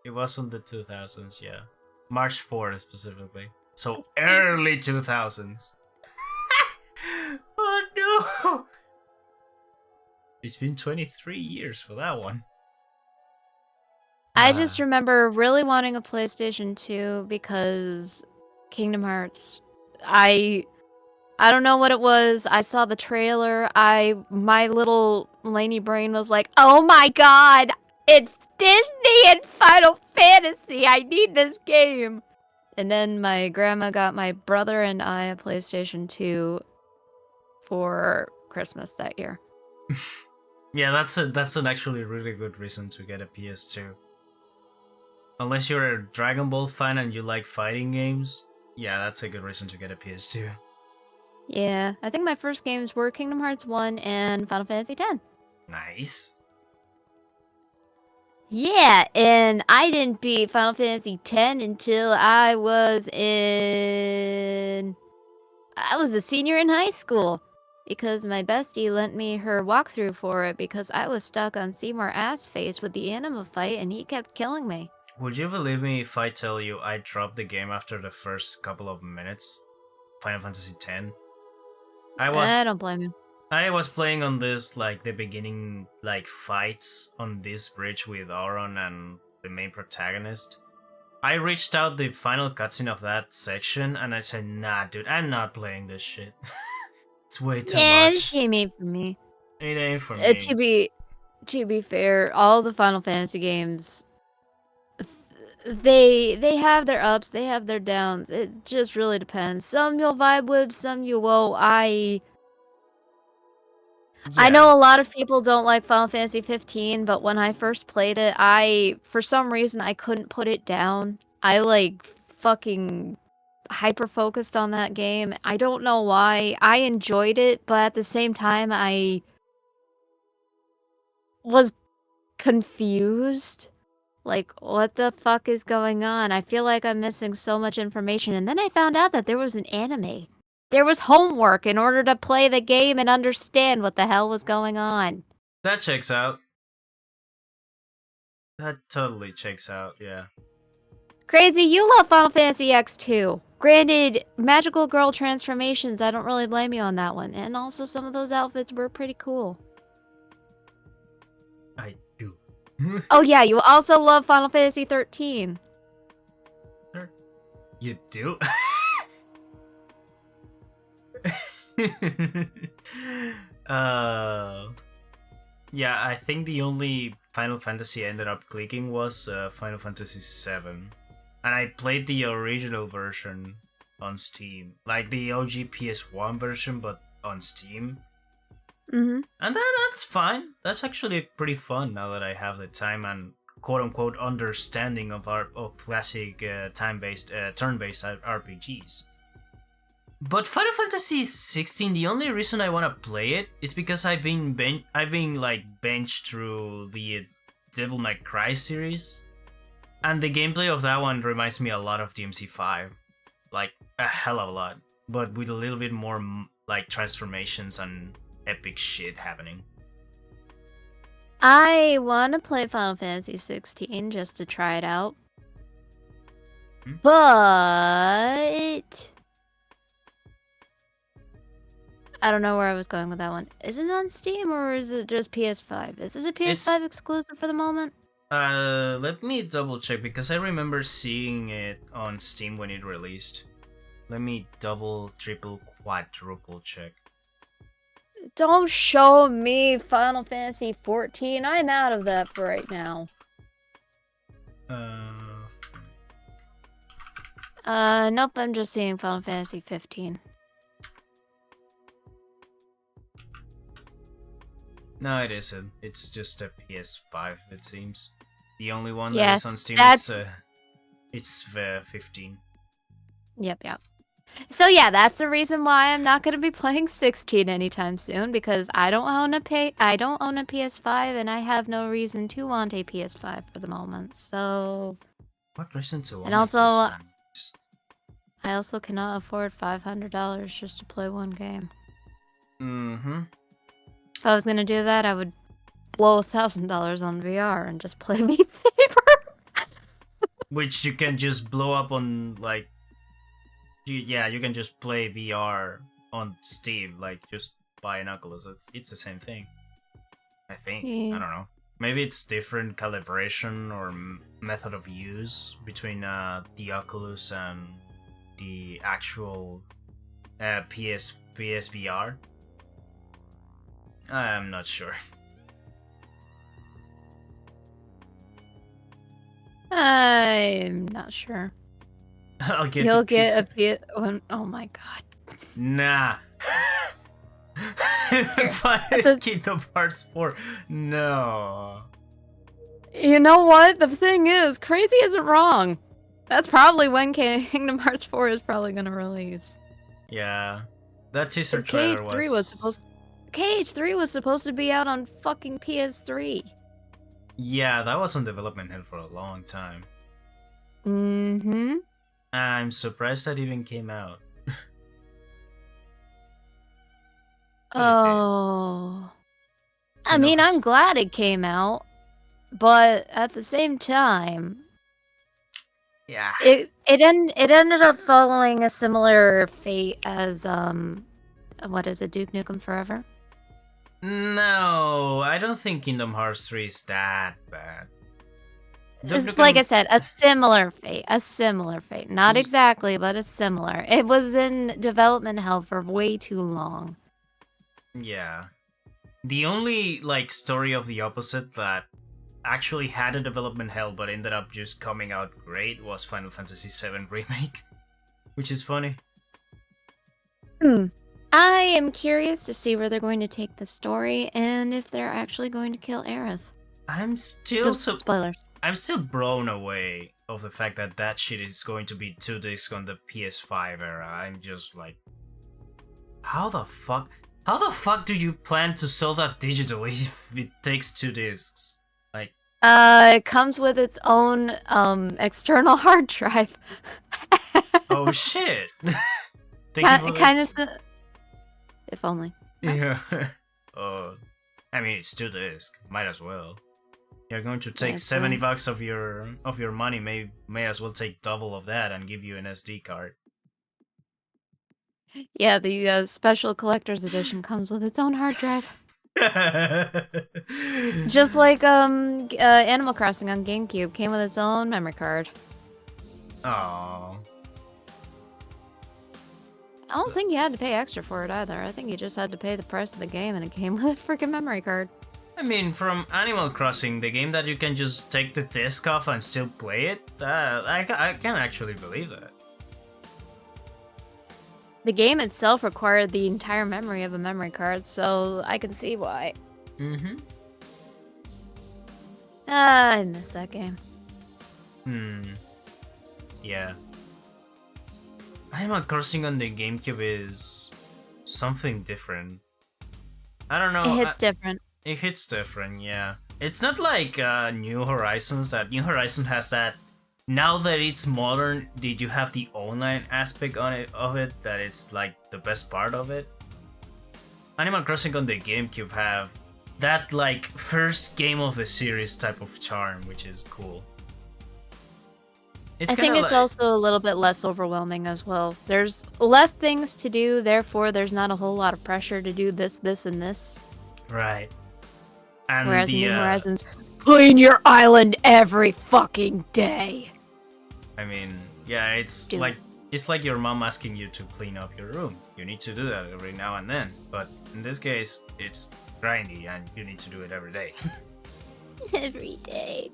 It was on the 2000s, yeah. March 4th specifically. So early 2000s. Oh no! It's been 23 years for that one. I just remember really wanting a PlayStation 2 because Kingdom Hearts. I don't know what it was. I saw the trailer. My little Lanie brain was like, "Oh my god, it's Disney and Final Fantasy. I need this game." And then my grandma got my brother and I a PlayStation 2 for Christmas that year. Yeah, that's an actually really good reason to get a PS2. unless you're a Dragon Ball fan and you like fighting games, yeah, that's a good reason to get a PS2. Yeah, I think my first games were Kingdom Hearts 1 and Final Fantasy X. Nice. Yeah, and I didn't beat Final Fantasy X until I was a senior in high school. Because my bestie lent me her walkthrough for it because I was stuck on Seymour Assface with the anima fight and he kept killing me. Would you believe me if I tell you I dropped the game after the first couple of minutes? Final Fantasy X. I don't blame you. I was playing on this, like, the beginning, like, fights on this bridge with Auron and the main protagonist. I reached out the final cutscene of that section and I said, nah, dude, I'm not playing this shit. It's way too much. This game ain't for me. It ain't for me. To be fair, all the Final Fantasy games, they have their ups, they have their downs. It just really depends. Some you'll vibe with, some you won't. I know a lot of people don't like Final Fantasy 15, but when I first played it, for some reason, I couldn't put it down. I, like, fucking hyper-focused on that game. I don't know why. I enjoyed it, but at the same time, I was confused. Like, what the fuck is going on? I feel like I'm missing so much information. And then I found out that there was an anime. There was homework in order to play the game and understand what the hell was going on. That checks out. That totally checks out, yeah. Crazy, you love Final Fantasy X too. Granted, magical girl transformations, I don't really blame you on that one. And also some of those outfits were pretty cool. I do. Oh yeah, you also love Final Fantasy 13. You do? Yeah, I think the only Final Fantasy I ended up clicking was Final Fantasy VII. And I played the original version on Steam. Like the OG PS1 version, but on Steam. Mm-hmm. And that's fine. That's actually pretty fun now that I have the time and quote-unquote understanding of classic turn-based RPGs. But Final Fantasy 16, the only reason I want to play it is because I've been benched through the Devil May Cry series, and the gameplay of that one reminds me a lot of DMC5, like a hell of a lot, but with a little bit more like transformations and epic shit happening. I want to play Final Fantasy 16 just to try it out, but I don't know where I was going with that one. Is it on Steam or is it just PS5? Is it a PS5 exclusive for the moment? Let me double check because I remember seeing it on Steam when it released. Let me double, triple, quadruple check. Don't show me Final Fantasy 14. I'm out of that for right now. Nope, I'm just seeing Final Fantasy 15. No, it isn't. It's just a PS5, it seems. The only one Yeah, that is on Steam it's 15. Yep. So yeah, that's the reason why I'm not going to be playing 16 anytime soon, because I don't own a PS5 and I have no reason to want a PS5 for the moment. So What reason to want and also a PS5? I also cannot afford $500 just to play one game. Mm-hmm. If I was going to do that, I would blow $1,000 on VR and just play Beat Saber. Which you can just blow up on, like... you can just play VR on Steam, like, just buy an Oculus. It's the same thing. I think. Yeah. I don't know. Maybe it's different calibration or method of use between the Oculus and the actual PSVR. I'm not sure. I'm not sure. You'll get a PS. Oh my god. Nah. Kingdom Hearts 4. No. You know what? The thing is, crazy isn't wrong. That's probably when Kingdom Hearts 4 is probably gonna release. Yeah, that teaser Because trailer KH3 was was. supposed. KH3 was supposed to be out on fucking PS3. Yeah, that was on development hell for a long time. Mm-hmm. I'm surprised that even came out. But it did. Oh. I Kingdom mean, Hearts. I'm glad it came out, but at the same time, Yeah. it ended up following a similar fate as what is it, Duke Nukem Forever? No, I don't think Kingdom Hearts 3 is that bad. Duke Like I Nukem. said, a similar fate, a similar fate. Not exactly, but a similar. It was in development hell for way too long. Yeah. The only like story of the opposite that actually had a development hell but ended up just coming out great was Final Fantasy VII Remake, which is funny. Hmm. I am curious to see where they're going to take the story and if they're actually going to kill Aerith. I'm still Spoilers. I'm still blown away of the fact that that shit is going to be 2 discs on the PS5 era. I'm just like, how the fuck? How the fuck do you plan to sell that digitally if it takes 2 discs? Like, It comes with its own external hard drive. oh shit! Thank you for Kind of. that. If only. Yeah. Oh, I mean it's 2 disc. Might as well. You're going to take $70 of your money. May as well take double of that and give you an SD card. Yeah, the special collector's edition comes with its own hard drive. Just like Animal Crossing on GameCube came with its own memory card. Oh. I don't think you had to pay extra for it either. I think you just had to pay the price of the game and it came with a freaking memory card. I mean, from Animal Crossing, the game that you can just take the disc off and still play it, I can actually believe that. The game itself required the entire memory of a memory card, so I can see why. Mm-hmm. I miss that game. Yeah. Animal Crossing on the GameCube is something different. I don't know. It hits different. It hits different, yeah. It's not like New Horizons. That New Horizon has that. Now that it's modern, did you have the online aspect of it that it's like the best part of it? Animal Crossing on the GameCube have that like first game of the series type of charm, which is cool. I think it's also a little bit less overwhelming as well. There's less things to do, therefore there's not a whole lot of pressure to do this, this, and this. Right. And whereas in New Horizons, clean your island every fucking day. I mean, yeah, it's like your mom asking you to clean up your room. You need to do that every now and then. But in this case, it's grindy and you need to do it every day. Every day.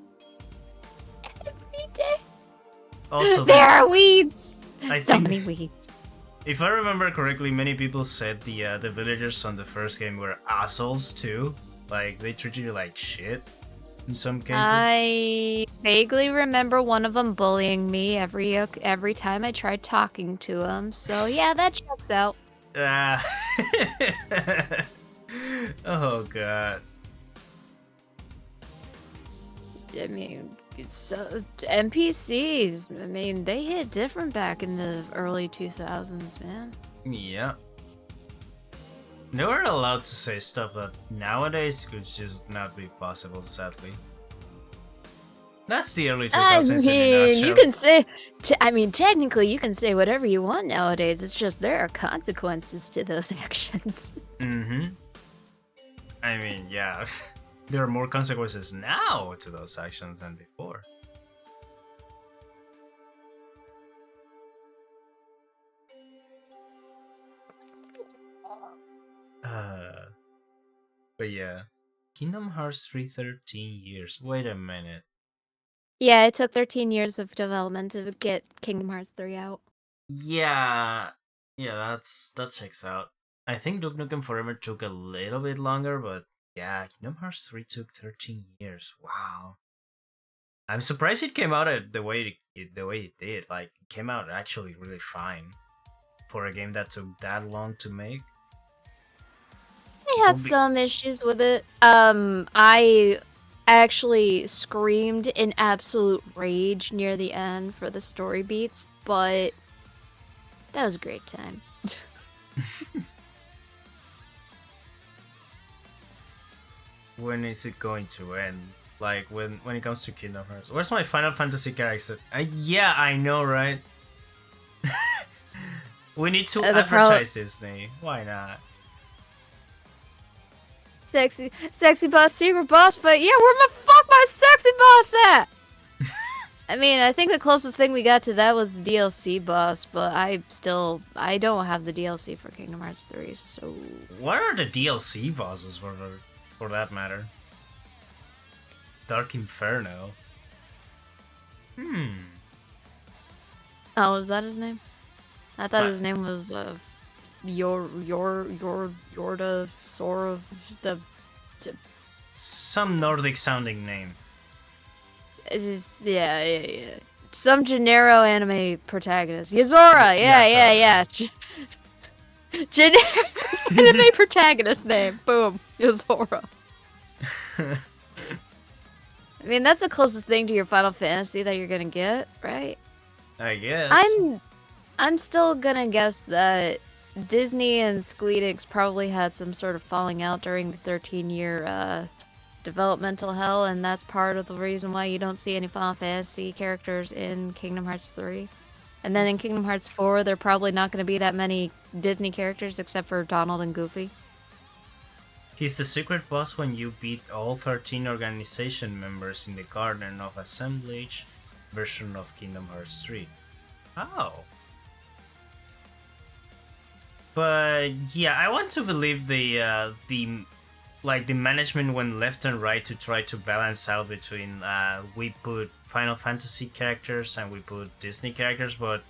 Every day. Also, there are weeds. So many weeds. If I remember correctly, many people said the villagers on the first game were assholes too. Like they treated you like shit in some cases. I vaguely remember one of them bullying me every time I tried talking to him. So yeah, that checks out. Oh god. I mean, it's NPCs. I mean, they hit different back in the early 2000s, man. Yeah. They were allowed to say stuff that nowadays could just not be possible, sadly. That's the early 2000s in a nutshell. You can say, technically you can say whatever you want nowadays. It's just there are consequences to those actions. Mm-hmm. I mean, yeah. There are more consequences now to those actions than before. But yeah. Kingdom Hearts 3 13 years. Wait a minute. Yeah, it took 13 years of development to get Kingdom Hearts 3 out. Yeah. Yeah, that checks out. I think Duke Nukem Forever took a little bit longer, but yeah, Kingdom Hearts 3 took 13 years. Wow. I'm surprised it came out the way it did. Like, it came out actually really fine for a game that took that long to make. I had some issues with it. I actually screamed in absolute rage near the end for the story beats, but that was a great time. When is it going to end? Like, when it comes to Kingdom Hearts. Where's my Final Fantasy character? Yeah, I know, right? We need to advertise Disney. Why not? Sexy boss, secret boss fight. Yeah, where my fuck my sexy boss at? I mean, I think the closest thing we got to that was DLC boss, but I don't have the DLC for Kingdom Hearts 3, so... What are the DLC bosses for that matter? Dark Inferno. Oh, is that his name? I thought his name was Yorda Sora. Some Nordic sounding name. It's just, yeah. Some Gennaro anime protagonist. Yuzora! Yeah. Generic anime protagonist name. Boom. Yuzora. I mean, that's the closest thing to your Final Fantasy that you're gonna get, right? I guess. I'm still gonna guess that Disney and Square Enix probably had some sort of falling out during the 13-year developmental hell, and that's part of the reason why you don't see any Final Fantasy characters in Kingdom Hearts 3. And then in Kingdom Hearts 4, there are probably not going to be that many Disney characters except for Donald and Goofy. He's the secret boss when you beat all 13 organization members in the Garden of Assemblage version of Kingdom Hearts 3. Oh. But yeah, I want to believe the management went left and right to try to balance out between we put Final Fantasy characters and we put Disney characters, but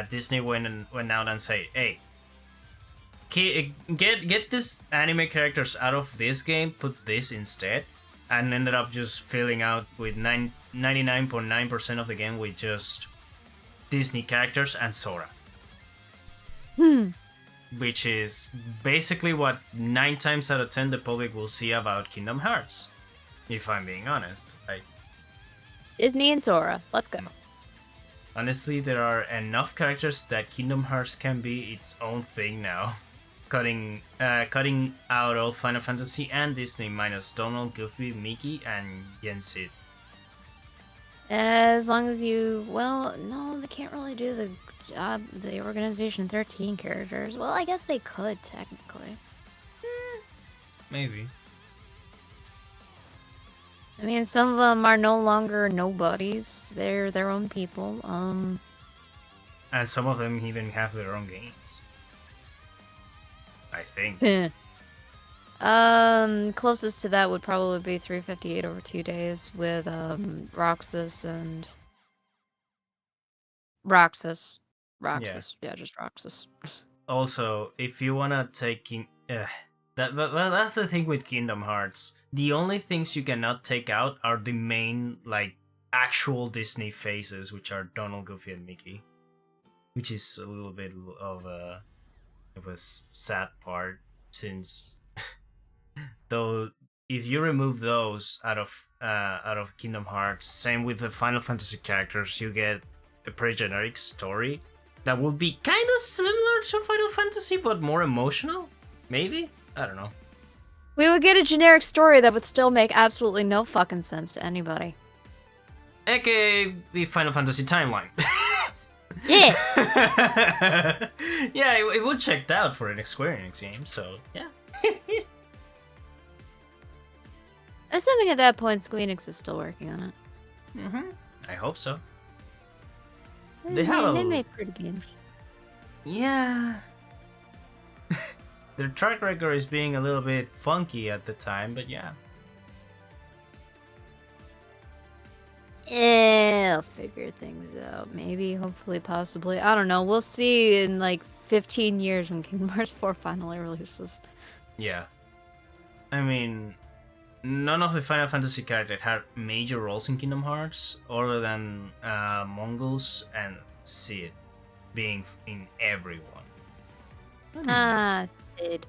Disney went out and say, hey, get this anime characters out of this game, put this instead, and ended up just filling out with 99.9% of the game with just Disney characters and Sora. Which is basically what 9 times out of 10 the public will see about Kingdom Hearts, if I'm being honest. Disney and Sora, let's go. Honestly, there are enough characters that Kingdom Hearts can be its own thing now. Cutting out all Final Fantasy and Disney minus Donald, Goofy, Mickey, and Yensid. As long as you... Well, no, they can't really do the job, the Organization 13 characters. Well, I guess they could, technically. Maybe. I mean, some of them are no longer nobodies. They're their own people. And some of them even have their own games. I think. Closest to that would probably be 358 over 2 days with, Roxas and... Roxas. Yeah, just Roxas. Also, if you wanna take... that's the thing with Kingdom Hearts. The only things you cannot take out are the main, actual Disney faces, which are Donald, Goofy, and Mickey. Which is a little bit of a sad part, since though if you remove those out of Kingdom Hearts, same with the Final Fantasy characters, you get a pretty generic story that would be kind of similar to Final Fantasy but more emotional. Maybe, I don't know. We would get a generic story that would still make absolutely no fucking sense to anybody. AKA the Final Fantasy timeline. Yeah. Yeah, it would checked out for an Square Enix game, so yeah. Assuming at that point Square Enix is still working on it. I hope so. They made pretty games. Yeah. Their track record is being a little bit funky at the time, but yeah. I'll figure things out. Maybe, hopefully, possibly. I don't know. We'll see in 15 years when Kingdom Hearts 4 finally releases. Yeah. I mean, none of the Final Fantasy characters had major roles in Kingdom Hearts, other than Mongols and Sid being in everyone. Sid.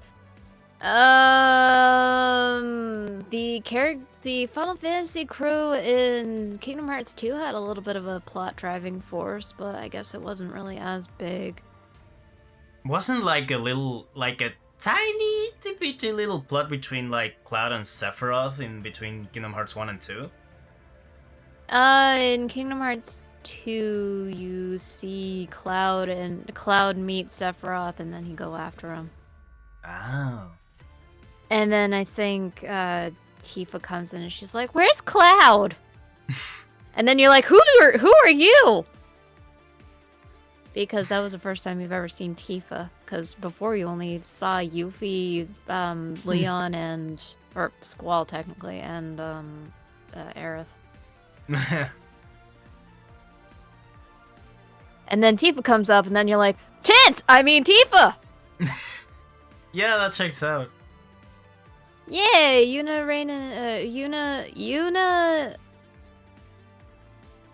The Final Fantasy crew in Kingdom Hearts 2 had a little bit of a plot driving force, but I guess it wasn't really as big. Wasn't like a tiny bitty little plot between like Cloud and Sephiroth in between Kingdom Hearts 1 and 2? In Kingdom Hearts 2, you see Cloud meet Sephiroth, and then he go after him. Oh. And then I think Tifa comes in and she's like, "Where's Cloud?" And then you're like, "Who are you?" Because that was the first time you've ever seen Tifa. Because before you only saw Yuffie, Leon, or Squall technically, and Aerith. And then Tifa comes up, and then you're like, Tifa! Yeah, that checks out. Yeah, Yuna,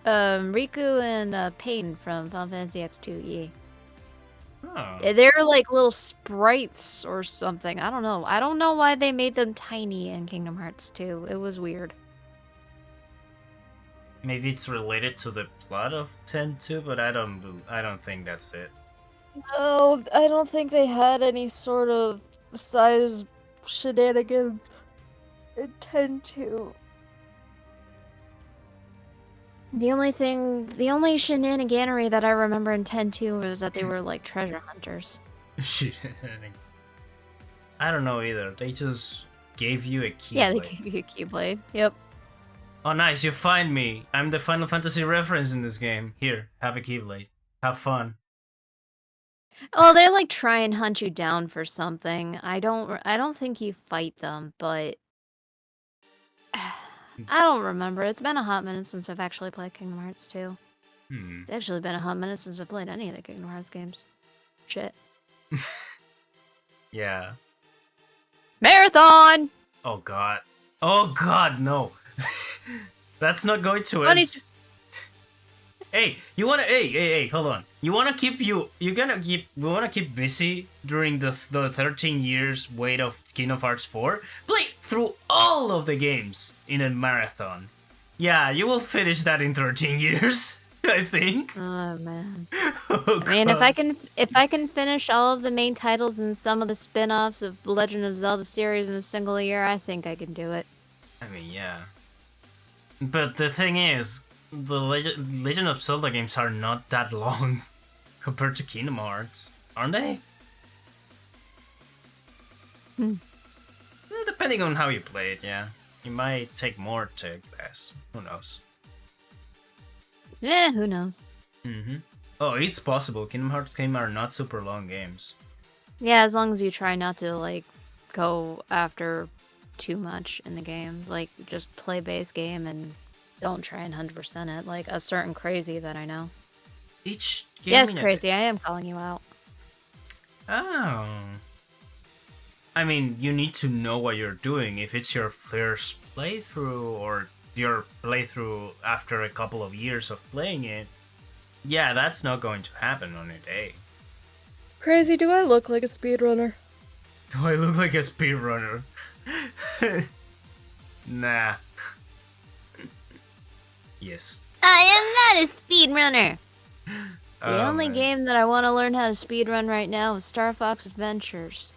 Riku and Pain from Final Fantasy X2, yeah. Oh. They're like little sprites or something. I don't know. I don't know why they made them tiny in Kingdom Hearts 2. It was weird. Maybe it's related to the plot of 10-2, but I don't think that's it. No, I don't think they had any sort of size shenanigans in 10-2. The only shenaniganery that I remember in 10-2 was that they were like treasure hunters. Shit. I don't know either. They just gave you a keyblade. Yeah, they gave you a keyblade. Yep. Oh, nice. You find me. I'm the Final Fantasy reference in this game. Here, have a keyblade. Have fun. Oh, they're like try and hunt you down for something. I don't think you fight them, but I don't remember. It's been a hot minute since I've actually played Kingdom Hearts 2. It's actually been a hot minute since I've played any of the Kingdom Hearts games. Shit. Yeah. Marathon! Oh god. Oh god, no. That's not going to end. Hey, you wanna hey, hold on. We wanna keep busy during the 13 years wait of Kingdom Hearts 4? Play through all of the games in a marathon. Yeah, you will finish that in 13 years, I think. Oh man. Oh, I mean, God. if I can finish all of the main titles and some of the spin-offs of Legend of Zelda series in a single year, I think I can do it. I mean, yeah. But the thing is, the Legend of Zelda games are not that long compared to Kingdom Hearts, aren't they? Depending on how you play it, yeah. You might take more to less. Who knows? Who knows? Oh, it's possible. Kingdom Hearts games are not super long games. Yeah, as long as you try not to, like, go after too much in the game. Like, just play base game and don't try and 100% it. Like a certain crazy that I know. Each game. Yes, crazy. I am calling you out. Oh. I mean, you need to know what you're doing. If it's your first playthrough or your playthrough after a couple of years of playing it, yeah, that's not going to happen on a day. Crazy, do I look like a speedrunner? Do I look like a speedrunner? Nah. Yes. I am not a speedrunner! The Oh, only man. game that I want to learn how to speedrun right now is Star Fox Adventures.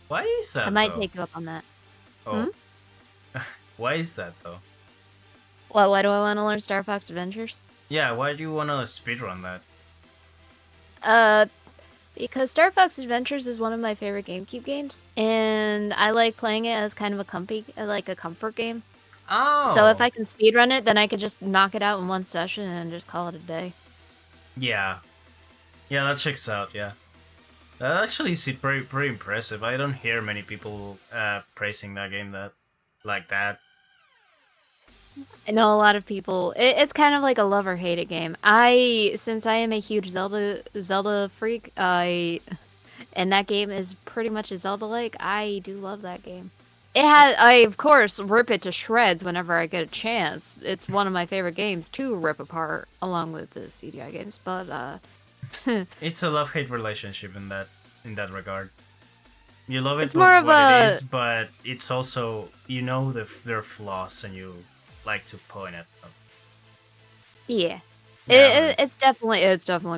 Why is that? I might though? take you up on that. Oh. Why is that though? Well, why do I want to learn Star Fox Adventures? Yeah, why do you want to speedrun that? Because Star Fox Adventures is one of my favorite GameCube games, and I like playing it as kind of a comfort game. Oh. So if I can speedrun it, then I could just knock it out in one session and just call it a day. Yeah. Yeah, that checks out, yeah. That actually is pretty impressive. I don't hear many people praising that game like that. I know a lot of people. It's kind of like a love or hate it game. Since I am a huge Zelda freak, and that game is pretty much a Zelda-like. I do love that game. I of course rip it to shreds whenever I get a chance. It's one of my favorite games to rip apart, along with the CDI games. But It's a love-hate relationship in that regard. You love it it's for more of what it a is, but it's also their flaws and you like to point at them. yeah. Yeah, It's definitely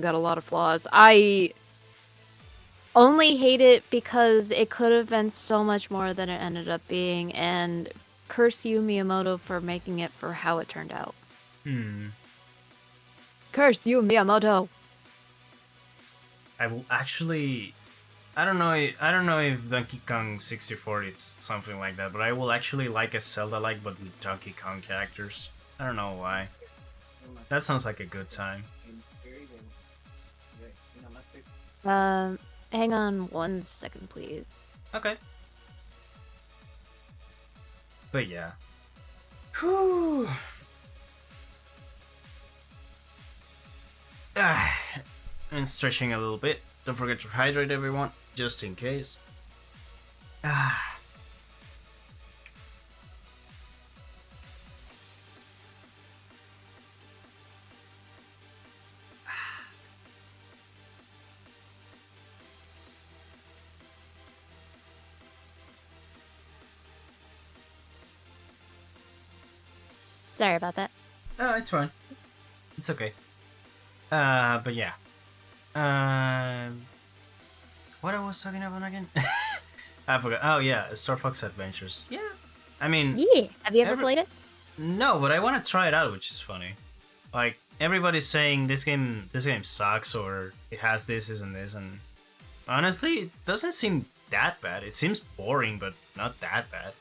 got a lot of flaws. I only hate it because it could have been so much more than it ended up being, and curse you, Miyamoto, for making it for how it turned out. Curse you, Miyamoto. I will actually. I don't know if Donkey Kong 64 is something like that, but I will actually like a Zelda-like, but with Donkey Kong characters. I don't know why. That sounds like a good time. Hang on 1 second, please. Okay. But yeah. Whew. And stretching a little bit. Don't forget to hydrate, everyone, just in case. Sorry about that. Oh, it's fine. It's okay. But yeah. What I was talking about again? I forgot. Oh yeah, Star Fox Adventures. Yeah. I mean, Yeah. Have you ever played it? No, but I want to try it out, which is funny. Like everybody's saying this game sucks or it has this and this, and honestly, it doesn't seem that bad. It seems boring, but not that bad.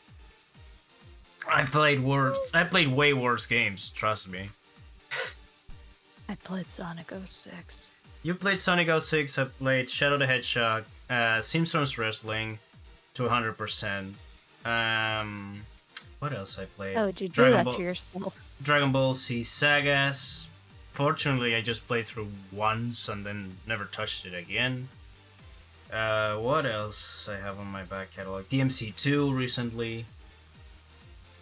I played way worse games, trust me. I played Sonic 06. You played Sonic 06, I played Shadow the Hedgehog, Simpsons Wrestling to 100%. What else I played? Oh, did you do that to yourself? Dragon Ball Z Sagas. Fortunately, I just played through once and then never touched it again. What else I have on my back catalog? DMC2 recently.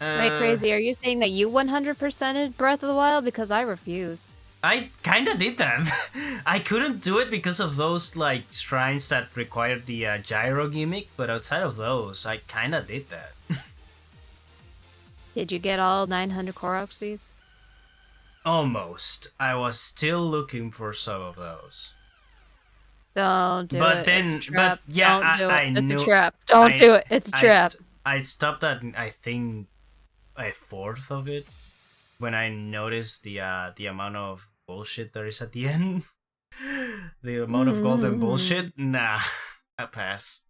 Wait, Crazy, are you saying that you 100%ed Breath of the Wild? Because I refuse. I kinda did that. I couldn't do it because of those like shrines that required the gyro gimmick, but outside of those, I kinda did that. Did you get all 900 Korok seeds? Almost. I was still looking for some of those. Don't do but it. Then, It's a trap. but yeah, Don't do it. I It's knew. a trap. Don't do it. It's a trap. I stopped at I think a fourth of it when I noticed the amount of bullshit there is at the end. The amount of golden bullshit. Nah, I pass.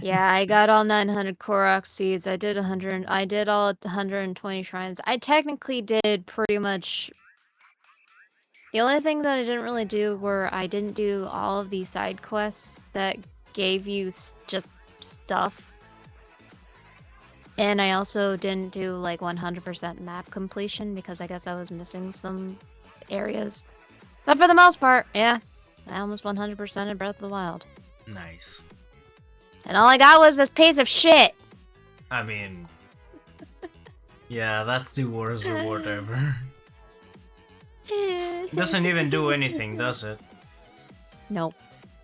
Yeah, I got all 900 Korok seeds. I did 100. I did all 120 shrines. I technically did pretty much. The only thing that I didn't really do were I didn't do all of these side quests that gave you just stuff. And I also didn't do like 100% map completion because I guess I was missing some areas. But for the most part, yeah, I almost 100% in Breath of the Wild. Nice. And all I got was this piece of shit. I mean, yeah, that's the worst reward ever. Doesn't even do anything, does it? Nope.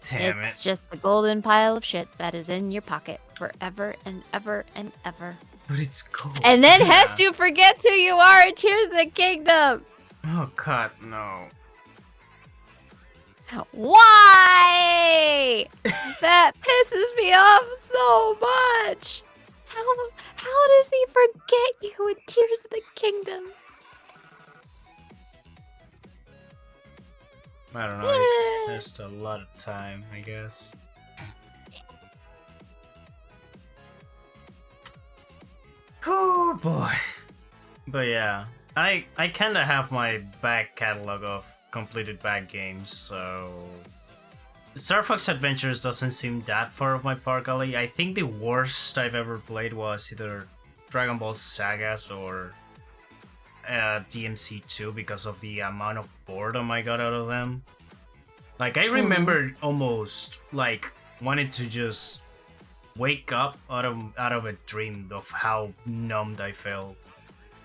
Damn It's it. just a golden pile of shit that is in your pocket forever and ever and ever. But it's cool. And then Yeah. Hestu forgets who you are and Tears of the Kingdom. Oh god, no. Why? That pisses me off so much. How does he forget you in Tears of the Kingdom? I don't know. There's a lot of time, I guess. Oh boy. But yeah, I kind of have my back catalog of completed bad games, so Star Fox Adventures doesn't seem that far off my park alley. I think the worst I've ever played was either Dragon Ball Sagas or DMC2 because of the amount of boredom I got out of them. Like I remember almost like wanted to just wake up out of a dream of how numbed I felt.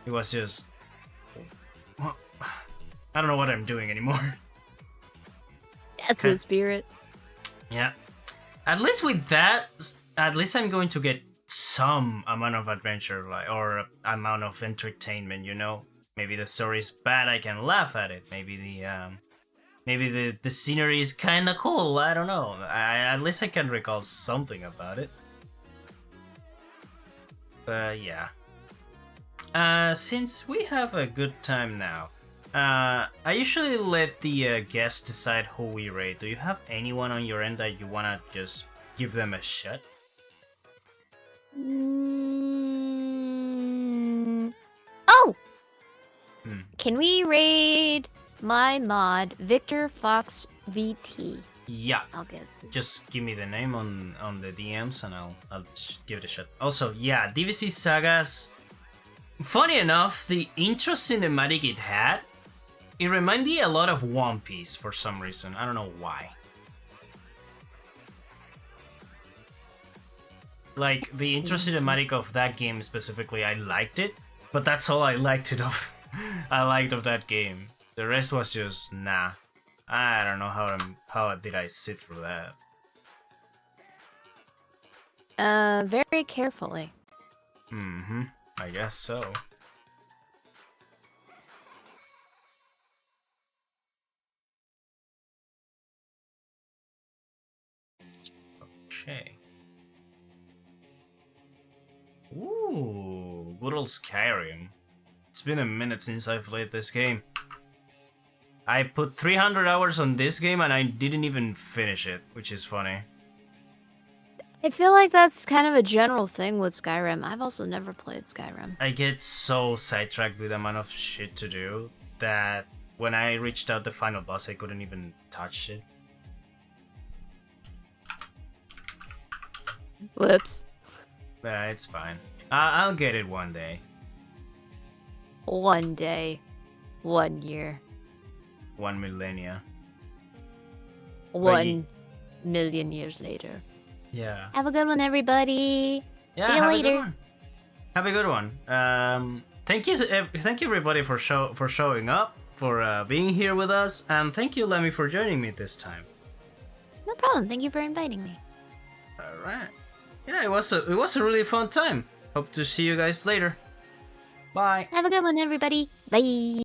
It was just, I don't know what I'm doing anymore. That's the spirit. Yeah. At least with that, at least I'm going to get some amount of adventure, like, or amount of entertainment. You know, maybe the story is bad, I can laugh at it. Maybe the scenery is kind of cool. I don't know. At least I can recall something about it. But yeah. Since we have a good time now, I usually let the guests decide who we rate. Do you have anyone on your end that you wanna just give them a shot? Oh! Can we raid my mod, Victor Fox VT? Yeah. I'll give. Just give me the name on the DMs and I'll give it a shot. Also, yeah, DVC Sagas. Funny enough, the intro cinematic it had, it reminded me a lot of One Piece for some reason. I don't know why. Like, the intro cinematic of that game specifically, I liked it, but that's all I liked it of. I liked of that game. The rest was just nah. I don't know how did I sit through that. Very carefully. I guess so. Okay. Ooh, good old Skyrim. It's been a minute since I've played this game. I put 300 hours on this game and I didn't even finish it, which is funny. I feel like that's kind of a general thing with Skyrim. I've also never played Skyrim. I get so sidetracked with the amount of shit to do that when I reached out the final boss, I couldn't even touch it. Whoops. It's fine. I'll get it one day. One day. 1 year. 1 millennia. 1,000,000 years later. Yeah. Have a good one, everybody. Yeah, see you later. Have a good one. Thank you everybody for showing up, for being here with us, and thank you, Lanie, for joining me this time. No problem. Thank you for inviting me. All right. Yeah, it was a really fun time. Hope to see you guys later. Bye. Have a good one, everybody. Bye.